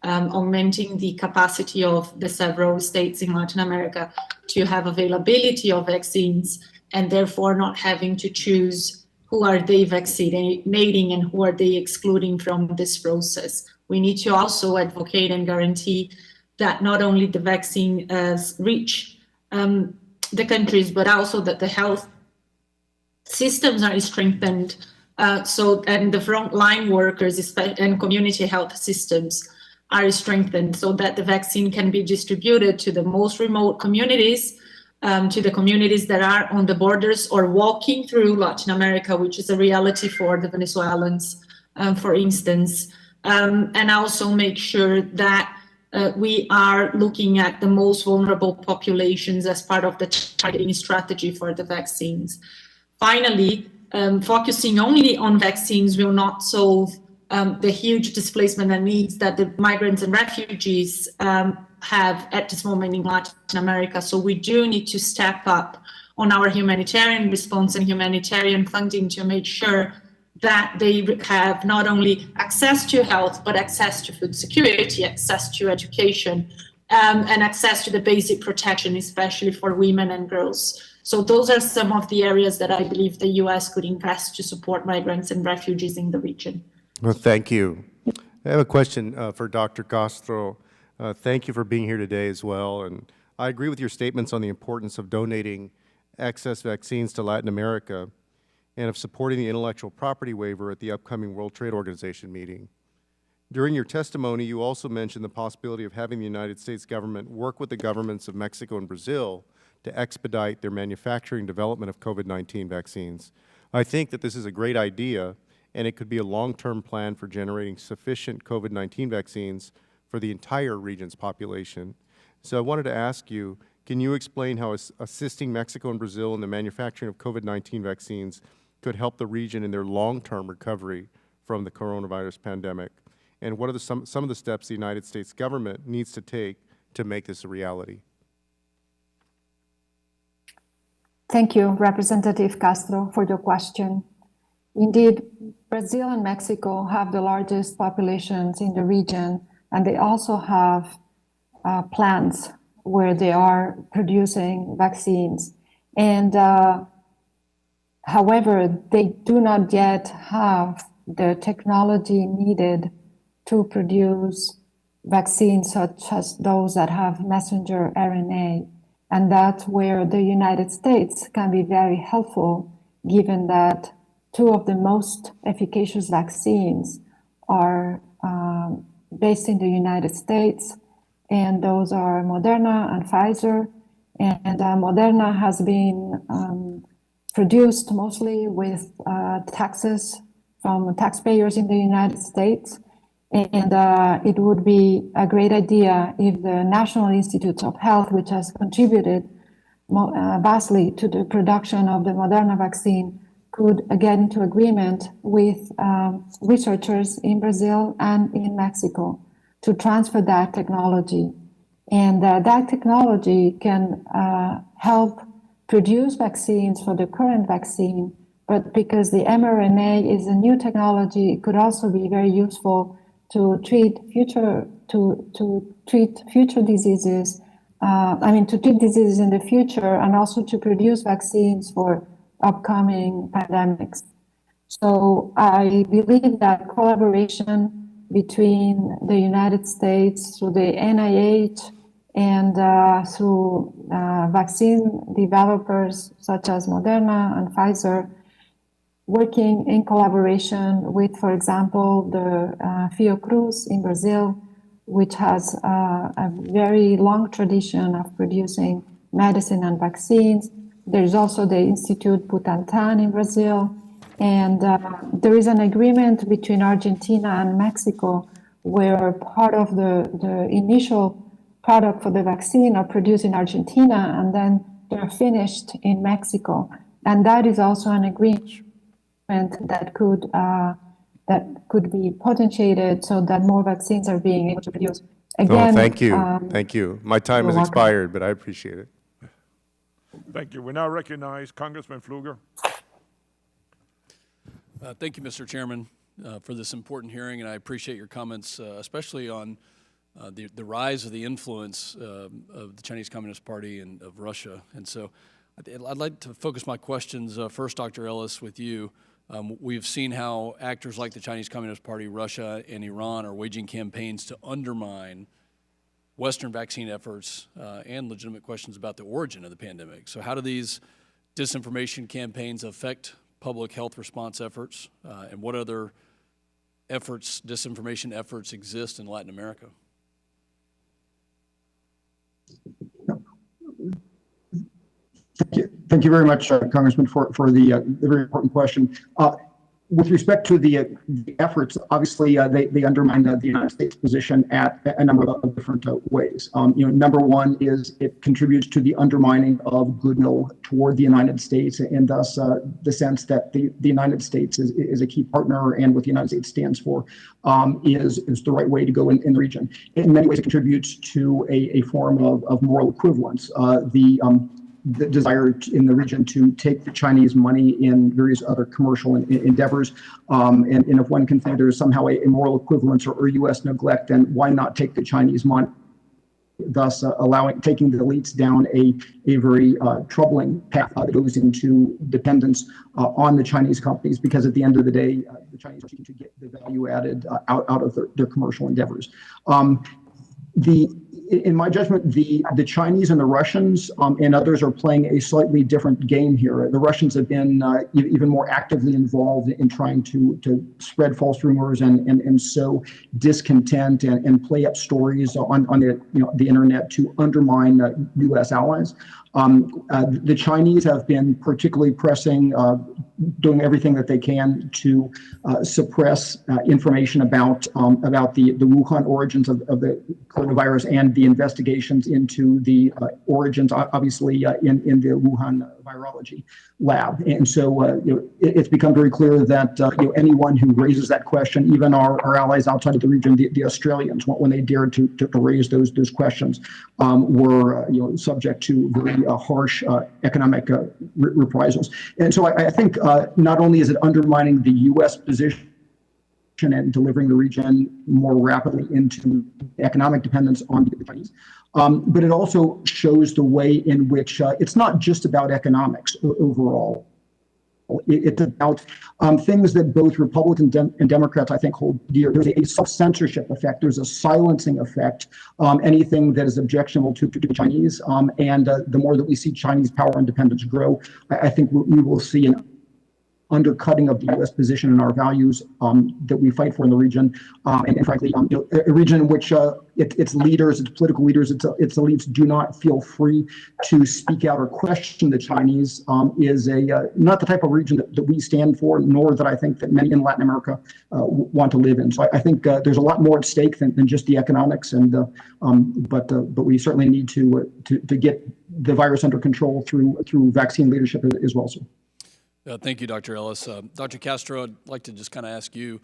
augmenting the capacity of the several states in Latin America to have availability of vaccines, and therefore not having to choose who are they vaccinating and who are they excluding from this process. We need to also advocate and guarantee that not only the vaccine reach the countries, but also that the health systems are strengthened, and the frontline workers and community health systems are strengthened so that the vaccine can be distributed to the most remote communities, to the communities that are on the borders or walking through Latin America, which is a reality for the Venezuelans, for instance. And also make sure that we are looking at the most vulnerable populations as part of the targeting strategy for the vaccines. Finally, focusing only on vaccines will not solve the huge displacement and needs that the migrants and refugees have at this moment in Latin America. So we do need to step up on our humanitarian response and humanitarian funding to make sure that they have not only access to health, but access to food security, access to education, and access to the basic protection, especially for women and girls. So those are some of the areas that I believe the U.S. could invest to support migrants and refugees in the region. Well, thank you. I have a question for Dr. Castro. Thank you for being here today as well. And I agree with your statements on the importance of donating excess vaccines to Latin America and of supporting the intellectual property waiver at the upcoming World Trade Organization meeting. During your testimony, you also mentioned the possibility of having the United States government work with the governments of Mexico and Brazil to expedite their manufacturing development of COVID-19 vaccines. I think that this is a great idea, and it could be a long-term plan for generating sufficient COVID-19 vaccines for the entire region's population. So I wanted to ask you, can you explain how assisting Mexico and Brazil in the manufacturing of COVID-19 vaccines could help the region in their long-term recovery from the coronavirus pandemic? And what are some of the steps the United States government needs to take to make this a reality? Thank you, Representative Castro, for your question. Indeed, Brazil and Mexico have the largest populations in the region, and they also have plants where they are producing vaccines. And however, they do not yet have the technology needed to produce vaccines such as those that have messenger RNA. And that's where the United States can be very helpful, given that two of the most efficacious vaccines are based in the United States, and those are Moderna and Pfizer. And Moderna has been produced mostly with taxes from taxpayers in the United States. And it would be a great idea if the National Institutes of Health, which has contributed vastly to the production of the Moderna vaccine, could get into agreement with researchers in Brazil and in Mexico to transfer that technology. And that technology can help produce vaccines for the current vaccine, but because the mRNA is a new technology, it could also be very useful to treat future diseases. To treat diseases in the future, and also to produce vaccines for upcoming pandemics. So I believe that collaboration between the United States through the NIH and through vaccine developers such as Moderna and Pfizer, working in collaboration with, for example, the Fiocruz in Brazil, which has a very long tradition of producing medicine and vaccines. There's also the Institute Butantan in Brazil. And there is an agreement between Argentina and Mexico where part of the initial product for the vaccine are produced in Argentina and then they're finished in Mexico. And that is also an agreement that could be potentiated so that more vaccines are being able to produce. Again, thank you. Thank you. My time has expired, but I appreciate it. Thank you. We now recognize Congressman Pfluger. Thank you, Mr. Chairman, for this important hearing, and I appreciate your comments, especially on the rise of the influence of the Chinese Communist Party and of Russia. And so I'd like to focus my questions first, Dr. Ellis, with you. We've seen how actors like the Chinese Communist Party, Russia, and Iran are waging campaigns to undermine Western vaccine efforts and legitimate questions about the origin of the pandemic. So how do these disinformation campaigns affect public health response efforts, and what other efforts, disinformation efforts, exist in Latin America? Thank you very much, Congressman, for the very important question. With respect to the efforts, obviously they undermine the United States position at a number of different ways. Number one is it contributes to the undermining of goodwill toward the United States, and thus the sense that the United States is a key partner, and what the United States stands for is the right way to go in the region. In many ways, it contributes to a form of moral equivalence. The desire in the region to take the Chinese money in various other commercial endeavors. And if one can think there's somehow a moral equivalence or U.S. neglect, then why not take the Chinese money? Thus taking the elites down a very troubling path that goes into dependence on the Chinese companies, because at the end of the day, the Chinese are seeking to get the value added out of their commercial endeavors. In my judgment, the Chinese and the Russians and others are playing a slightly different game here. The Russians have been even more actively involved in trying to spread false rumors and sow discontent and play up stories on the internet to undermine U.S. allies. The Chinese have been particularly pressing, doing everything that they can to suppress information about the Wuhan origins of the coronavirus and the investigations into the origins, obviously, in the Wuhan virology lab. And so it's become very clear that anyone who raises that question, even our allies outside of the region, the Australians, when they dared to raise those questions, were subject to very harsh economic reprisals. And so I think not only is it undermining the U.S. position and delivering the region more rapidly into economic dependence on the Chinese, but it also shows the way in which it's not just about economics overall. It's about things that both Republicans and Democrats, I think, hold dear. There's a self-censorship effect. There's a silencing effect. Anything that is objectionable to the Chinese, and the more that we see Chinese power and independence grow, I think we will see an undercutting of the U.S. position and our values that we fight for in the region, and frankly, a region in which its leaders, its political leaders, its elites do not feel free to speak out or question the Chinese is not the type of region that we stand for, nor that I think that many in Latin America want to live in. So I think there's a lot more at stake than just the economics, and but we certainly need to get the virus under control through vaccine leadership as well. So. Thank you, Dr. Ellis. Dr. Castro, I'd like to just kind of ask you,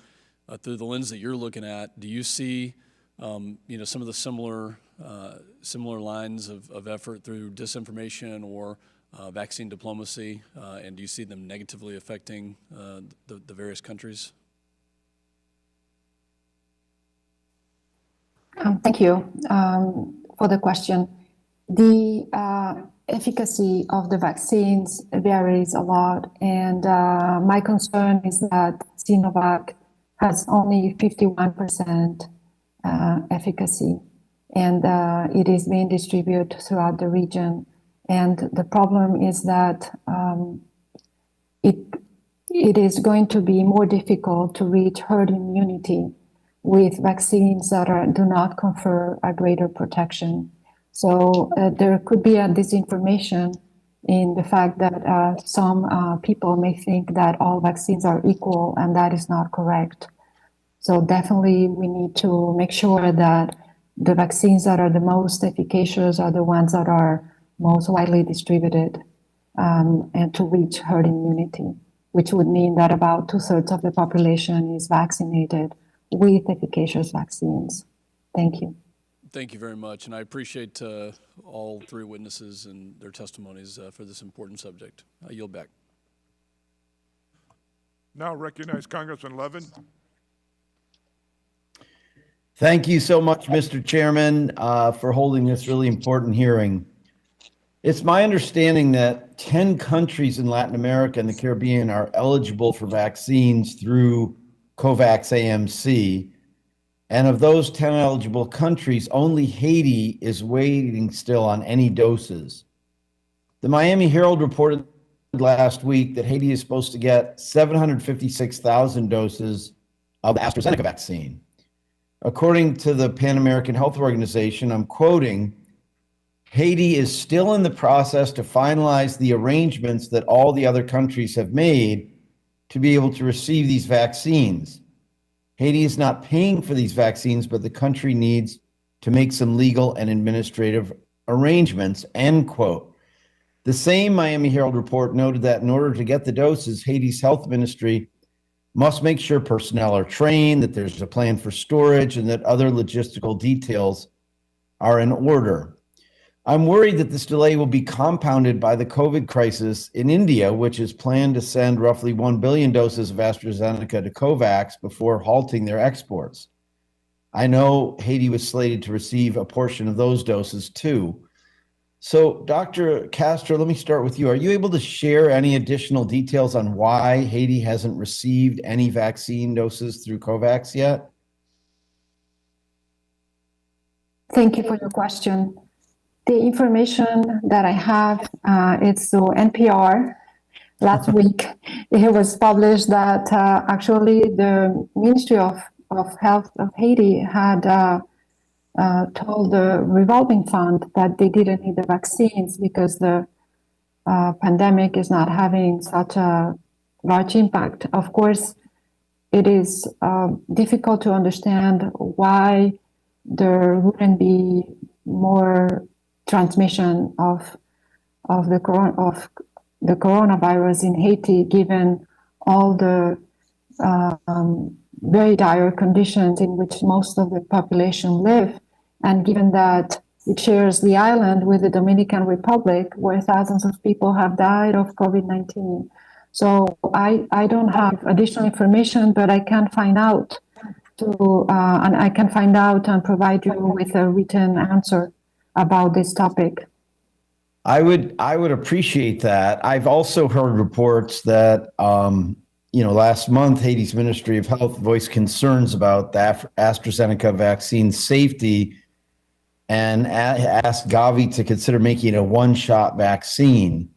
through the lens that you're looking at, do you see, some of the similar lines of effort through disinformation or vaccine diplomacy, and do you see them negatively affecting the various countries? Thank you for the question. The efficacy of the vaccines varies a lot, and my concern is that Sinovac has only 51% efficacy, and it is being distributed throughout the region. And the problem is that it is going to be more difficult to reach herd immunity with vaccines that do not confer a greater protection. So there could be a disinformation in the fact that some people may think that all vaccines are equal, and that is not correct. So definitely we need to make sure that the vaccines that are the most efficacious are the ones that are most widely distributed, and to reach herd immunity, which would mean that about 2/3 of the population is vaccinated with efficacious vaccines. Thank you. Thank you very much, and I appreciate all three witnesses and their testimonies for this important subject. I yield back. Now recognize Congressman Levin. Thank you so much, Mr. Chairman, for holding this really important hearing. It's my understanding that 10 countries in Latin America and the Caribbean are eligible for vaccines through COVAX AMC. And of those 10 eligible countries, only Haiti is waiting still on any doses. The Miami Herald reported last week that Haiti is supposed to get 756,000 doses of the AstraZeneca vaccine. According to the Pan American Health Organization, I'm quoting, Haiti is still in the process to finalize the arrangements that all the other countries have made to be able to receive these vaccines. Haiti is not paying for these vaccines, but the country needs to make some legal and administrative arrangements, end quote. The same Miami Herald report noted that in order to get the doses, Haiti's health ministry must make sure personnel are trained, that there's a plan for storage, and that other logistical details are in order. I'm worried that this delay will be compounded by the COVID crisis in India, which is planned to send roughly 1 billion doses of AstraZeneca to COVAX before halting their exports. I know Haiti was slated to receive a portion of those doses too. So, Dr. Castro, let me start with you. Are you able to share any additional details on why Haiti hasn't received any vaccine doses through COVAX yet? Thank you for your question. The information that I have, it's through NPR. Last week, it was published that actually the Ministry of Health of Haiti had told the revolving fund that they didn't need the vaccines because the pandemic is not having such a large impact. Of course, it is difficult to understand why there wouldn't be more transmission of the coronavirus in Haiti, given all the very dire conditions in which most of the population live, and given that it shares the island with the Dominican Republic, where thousands of people have died of COVID-19. So I don't have additional information, but I can find out and provide you with a written answer about this topic. I would appreciate that. I've also heard reports that, last month, Haiti's Ministry of Health voiced concerns about the AstraZeneca vaccine safety and asked Gavi to consider making a one-shot vaccine.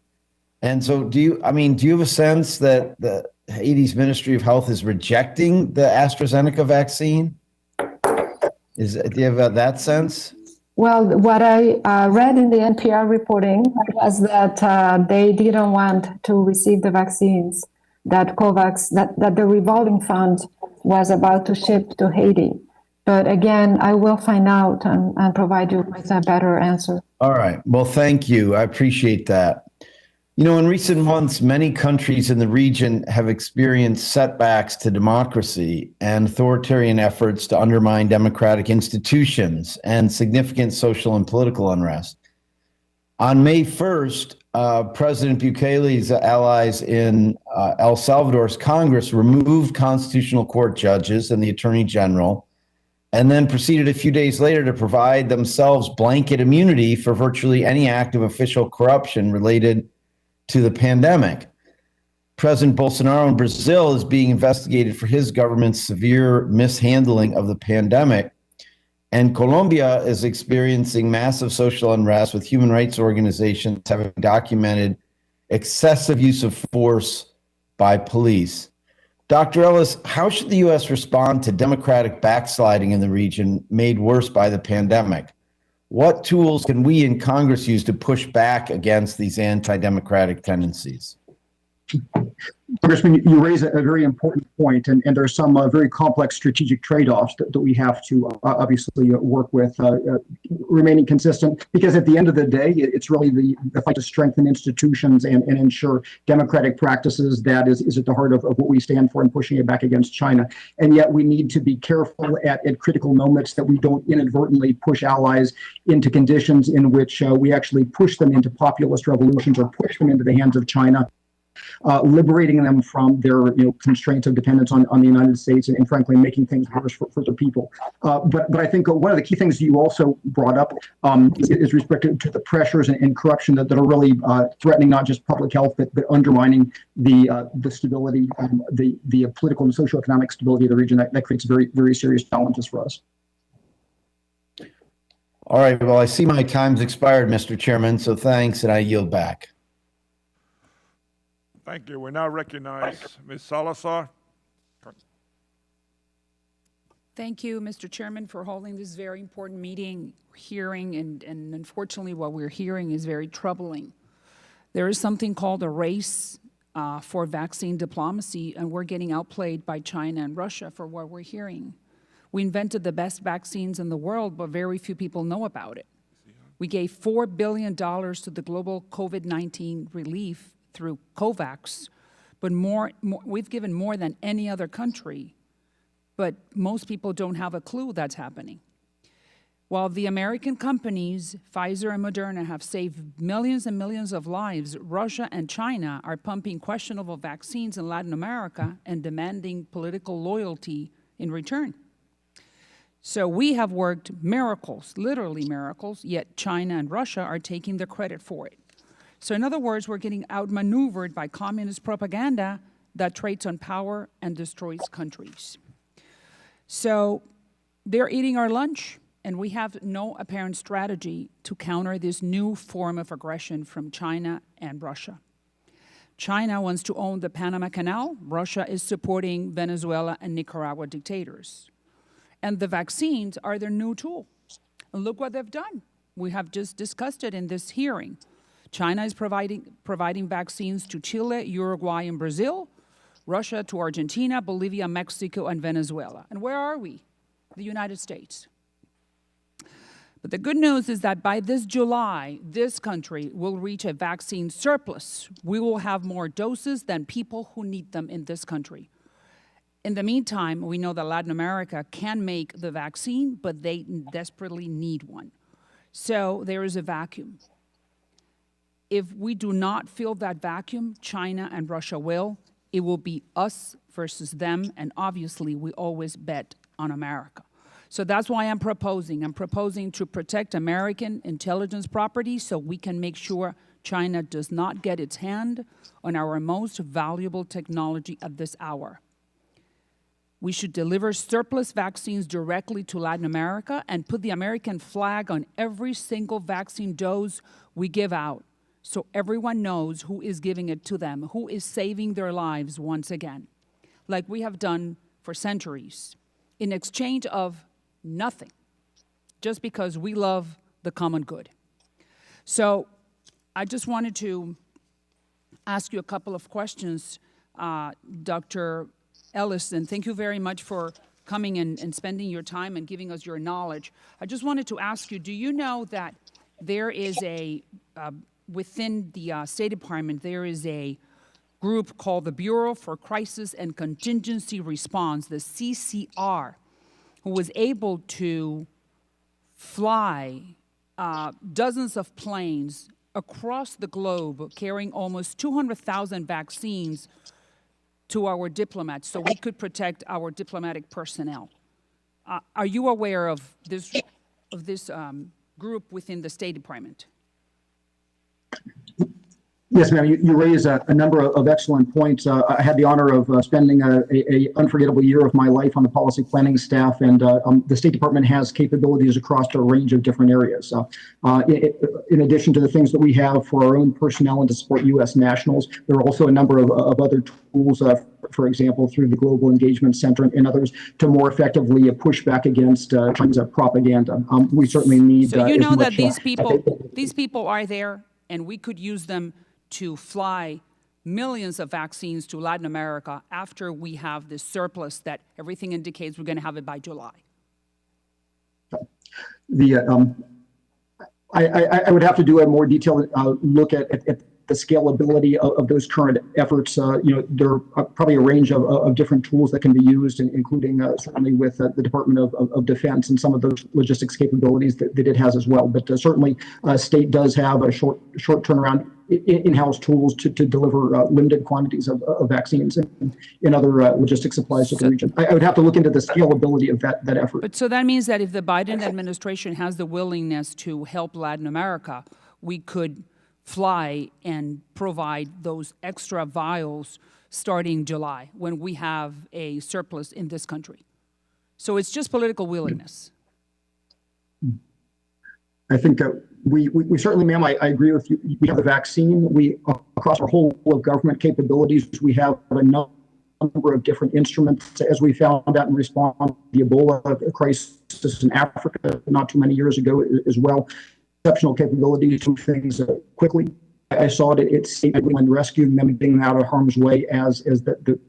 And so do you have a sense that the Haiti's Ministry of Health is rejecting the AstraZeneca vaccine? Do you have that sense? Well, what I read in the NPR reporting was that they didn't want to receive the vaccines that COVAX, that the revolving fund was about to ship to Haiti. But again, I will find out and provide you with a better answer. All right. Well, thank you. I appreciate that. You know, in recent months, many countries in the region have experienced setbacks to democracy and authoritarian efforts to undermine democratic institutions and significant social and political unrest. On May 1st, President Bukele's allies in El Salvador's Congress removed constitutional court judges and the attorney general, and then proceeded a few days later to provide themselves blanket immunity for virtually any act of official corruption related to the pandemic. President Bolsonaro in Brazil is being investigated for his government's severe mishandling of the pandemic. And Colombia is experiencing massive social unrest, with human rights organizations having documented excessive use of force by police. Dr. Ellis, how should the U.S. respond to democratic backsliding in the region made worse by the pandemic? What tools can we in Congress use to push back against these anti-democratic tendencies? Congressman, you raise a very important point, and there are some very complex strategic trade-offs that we have to obviously work with, remaining consistent, because at the end of the day, it's really the fight to strengthen institutions and ensure democratic practices that is at the heart of what we stand for, and pushing it back against China. And yet we need to be careful at critical moments that we don't inadvertently push allies into conditions in which we actually push them into populist revolutions or push them into the hands of China. Liberating them from their constraints of dependence on the United States, and frankly making things worse for the people. But I think one of the key things you also brought up is respect to the pressures and corruption that are really threatening not just public health, but undermining the stability, the political and socioeconomic stability of the region. That creates very, very serious challenges for us. All right, well, I see my time's expired, Mr. Chairman, so thanks, and I yield back. Thank you. We now recognize Ms. Salazar. Thank you, Mr. Chairman, for holding this very important hearing, and unfortunately what we're hearing is very troubling. There is something called a race for vaccine diplomacy, and we're getting outplayed by China and Russia for what we're hearing. We invented the best vaccines in the world, but very few people know about it. We gave $4 billion to the global COVID-19 relief through COVAX, but we've given more than any other country, but most people don't have a clue that's happening. While the American companies, Pfizer and Moderna, have saved millions and millions of lives, Russia and China are pumping questionable vaccines in Latin America and demanding political loyalty in return. So we have worked miracles, literally miracles, yet China and Russia are taking the credit for it. So in other words, we're getting outmaneuvered by communist propaganda that trades on power and destroys countries. So they're eating our lunch, and we have no apparent strategy to counter this new form of aggression from China and Russia. China wants to own the Panama Canal. Russia is supporting Venezuela and Nicaragua dictators. And the vaccines are their new tool. And look what they've done. We have just discussed it in this hearing. China is providing vaccines to Chile, Uruguay, and Brazil, Russia to Argentina, Bolivia, Mexico, and Venezuela. And where are we? The United States. But the good news is that by this July, this country will reach a vaccine surplus. We will have more doses than people who need them in this country. In the meantime, we know that Latin America can make the vaccine, but they desperately need one. So there is a vacuum. If we do not fill that vacuum, China and Russia will. It will be us versus them, and obviously we always bet on America. So that's why I'm proposing to protect American intelligence property so we can make sure China does not get its hand on our most valuable technology at this hour. We should deliver surplus vaccines directly to Latin America and put the American flag on every single vaccine dose we give out, so everyone knows who is giving it to them, who is saving their lives once again, like we have done for centuries, in exchange of nothing, just because we love the common good. So I just wanted to ask you a couple of questions, Dr. Ellis, and thank you very much for coming and spending your time and giving us your knowledge. I just wanted to ask you, do you know that there is a within the State Department, there is a group called the Bureau for Crisis and Contingency Response, the CCR, who was able to fly dozens of planes across the globe carrying almost 200,000 vaccines to our diplomats so we could protect our diplomatic personnel. Are you aware of this group within the State Department? Yes, ma'am. You raise a number of excellent points. I had the honor of spending a unforgettable year of my life on the policy planning staff, and the State Department has capabilities across a range of different areas. In addition to the things that we have for our own personnel and to support U.S. nationals, there are also a number of other tools, for example, through the Global Engagement Center and others, to more effectively push back against Chinese propaganda. We certainly need. So you know that these these people are there, and we could use them to fly millions of vaccines to Latin America after we have this surplus that everything indicates we're going to have it by July. I would have to do a more detailed look at the scalability of those current efforts. There are probably a range of different tools that can be used, including certainly with the Department of Defense and some of those logistics capabilities that it has as well. But certainly, state does have a short turnaround in-house tools to deliver limited quantities of vaccines and other logistic supplies to the region. I would have to look into the scalability of that effort. But so that means that if the Biden administration has the willingness to help Latin America, we could fly and provide those extra vials starting July when we have a surplus in this country. So it's just political willingness. I think we certainly, ma'am, I agree with you. We have the vaccine. We, across our whole of government capabilities, we have a number of different instruments, as we found out in response to the Ebola crisis in Africa not too many years ago as well. Exceptional capability to do things quickly. I saw it at state and rescuing them and getting them out of harm's way as the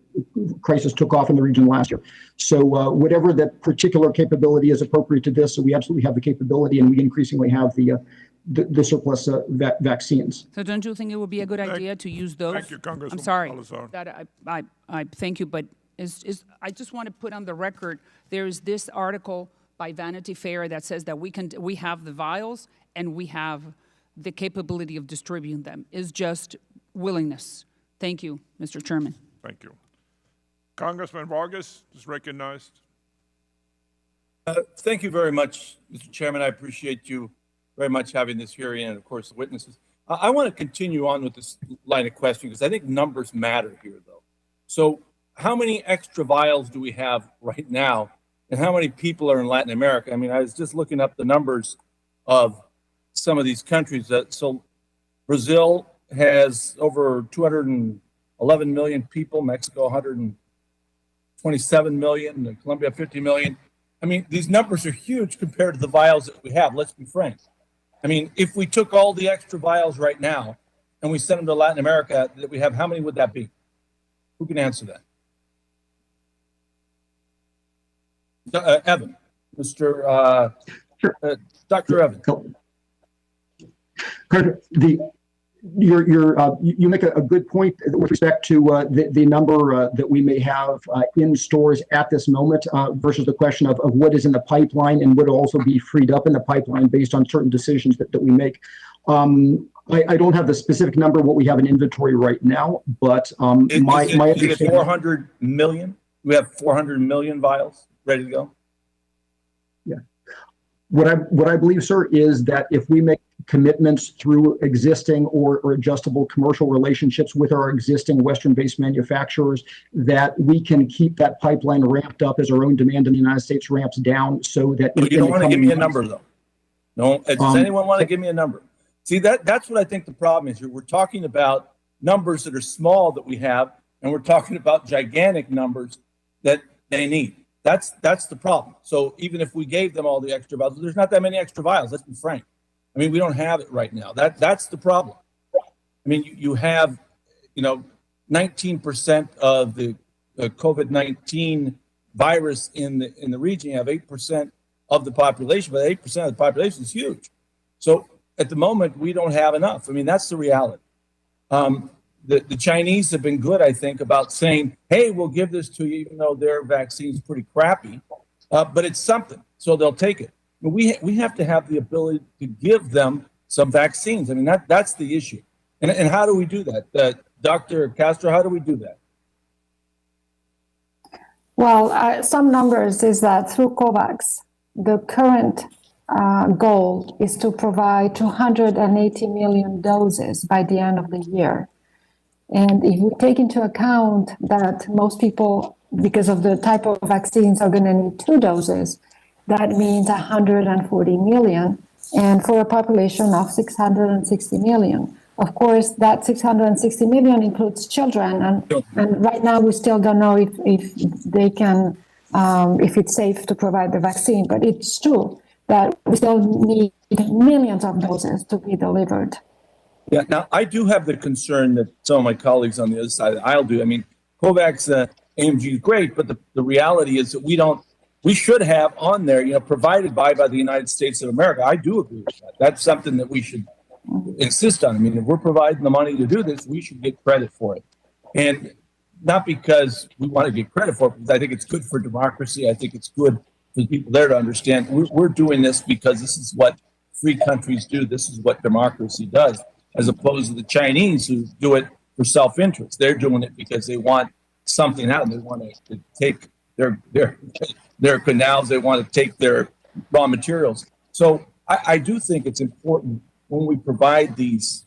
crisis took off in the region last year. So whatever that particular capability is appropriate to this, so we absolutely have the capability, and we increasingly have the surplus vaccines. So don't you think it would be a good idea to use those? Thank you, Congressman. I'm sorry. Salazar. That I thank you, but I just want to put on the record, there is this article by Vanity Fair that says that we have the vials and we have the capability of distributing them. It's just willingness. Thank you, Mr. Chairman. Thank you. Congressman Vargas is recognized. Thank you very much, Mr. Chairman. I appreciate you very much having this hearing and, of course, the witnesses. I want to continue on with this line of questioning because I think numbers matter here, though. So how many extra vials do we have right now, and how many people are in Latin America? I mean, I was just looking up the numbers of some of these countries. So Brazil has over 211 million people, Mexico 127 million, and Colombia 50 million. I mean, these numbers are huge compared to the vials that we have. Let's be frank. I mean, if we took all the extra vials right now and we sent them to Latin America that we have, how many would that be? Who can answer that? Evan, Mr. Dr. Evan. You make a good point with respect to the number that we may have in stores at this moment versus the question of what is in the pipeline and would also be freed up in the pipeline based on certain decisions that we make. I don't have the specific number of what we have in inventory right now, but my understanding is it 400 million? We have 400 million vials ready to go. Yeah. What I believe, sir, is that if we make commitments through existing or adjustable commercial relationships with our existing Western-based manufacturers, that we can keep that pipeline ramped up as our own demand in the United States ramps down, so that. But you don't want to give me a number, though. No. Does anyone want to give me a number? See, that's what I think the problem is here. We're talking about numbers that are small that we have, and we're talking about gigantic numbers that they need. That's the problem. So even if we gave them all the extra vials, there's not that many extra vials. Let's be frank. I mean, we don't have it right now. That's the problem. I mean, you have, 19% of the COVID-19 virus in the region. You have 8% of the population, but 8% of the population is huge. So at the moment, we don't have enough. I mean, that's the reality. The Chinese have been good, I think, about saying, hey, we'll give this to you, even though their vaccine's pretty crappy, but it's something, so they'll take it. But we have to have the ability to give them some vaccines. I mean, that's the issue. And how do we do that? Dr. Castro, how do we do that? Well, some numbers is that through COVAX, the current goal is to provide 280 million doses by the end of the year. And if we take into account that most people, because of the type of vaccines, are going to need 2 doses, that means 140 million, and for a population of 660 million. Of course, that 660 million includes children, and right now we still don't know if they can, if it's safe to provide the vaccine, but it's true that we still need millions of doses to be delivered. Yeah, now I do have the concern that some of my colleagues on the other side of the aisle do. I mean, COVAX AMG is great, but the reality is that we should have on there, provided by the United States of America. I do agree with that. That's something that we should insist on. I mean, if we're providing the money to do this, we should get credit for it. And not because we want to get credit for it, because I think it's good for democracy. I think it's good for the people there to understand we're doing this because this is what free countries do. This is what democracy does, as opposed to the Chinese who do it for self-interest. They're doing it because they want something out. They want to take their canals. They want to take their raw materials. So I do think it's important when we provide these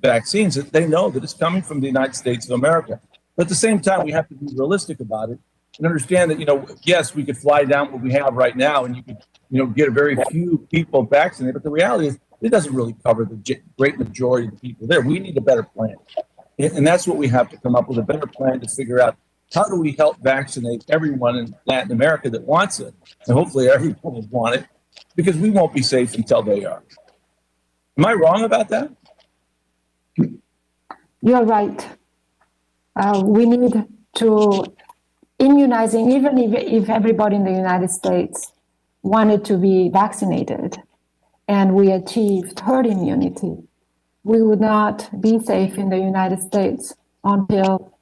vaccines that they know that it's coming from the United States of America. But at the same time, we have to be realistic about it and understand that, yes, we could fly down what we have right now and you could, get a very few people vaccinated. But the reality is it doesn't really cover the great majority of the people there. We need a better plan. And that's what we have to come up with, a better plan to figure out how do we help vaccinate everyone in Latin America that wants it. And hopefully everyone will want it, because we won't be safe until they are. Am I wrong about that? You're right. We need to immunizing, even if everybody in the United States wanted to be vaccinated and we achieved herd immunity, we would not be safe in the United States until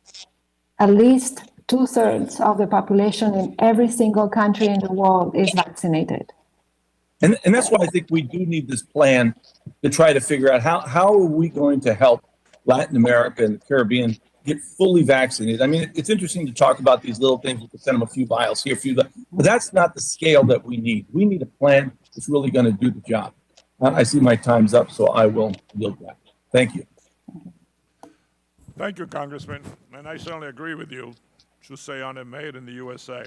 at least 2/3 of the population in every single country in the world is vaccinated. And that's why I think we do need this plan to try to figure out how are we going to help Latin America and the Caribbean get fully vaccinated. I mean, it's interesting to talk about these little things. We can send them a few vials here, but that's not the scale that we need. We need a plan that's really going to do the job. I see my time's up, so I will yield back. Thank you. Thank you, Congressman. And I certainly agree with you. Should say on it, made in the USA.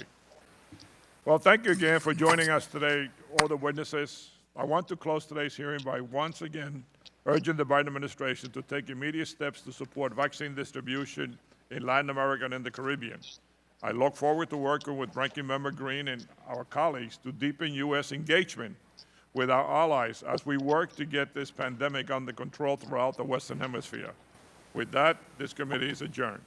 Well, thank you again for joining us today, all the witnesses. I want to close today's hearing by once again urging the Biden administration to take immediate steps to support vaccine distribution in Latin America and in the Caribbean. I look forward to working with Ranking Member Green and our colleagues to deepen U.S. engagement with our allies as we work to get this pandemic under control throughout the Western Hemisphere. With that, this committee is adjourned.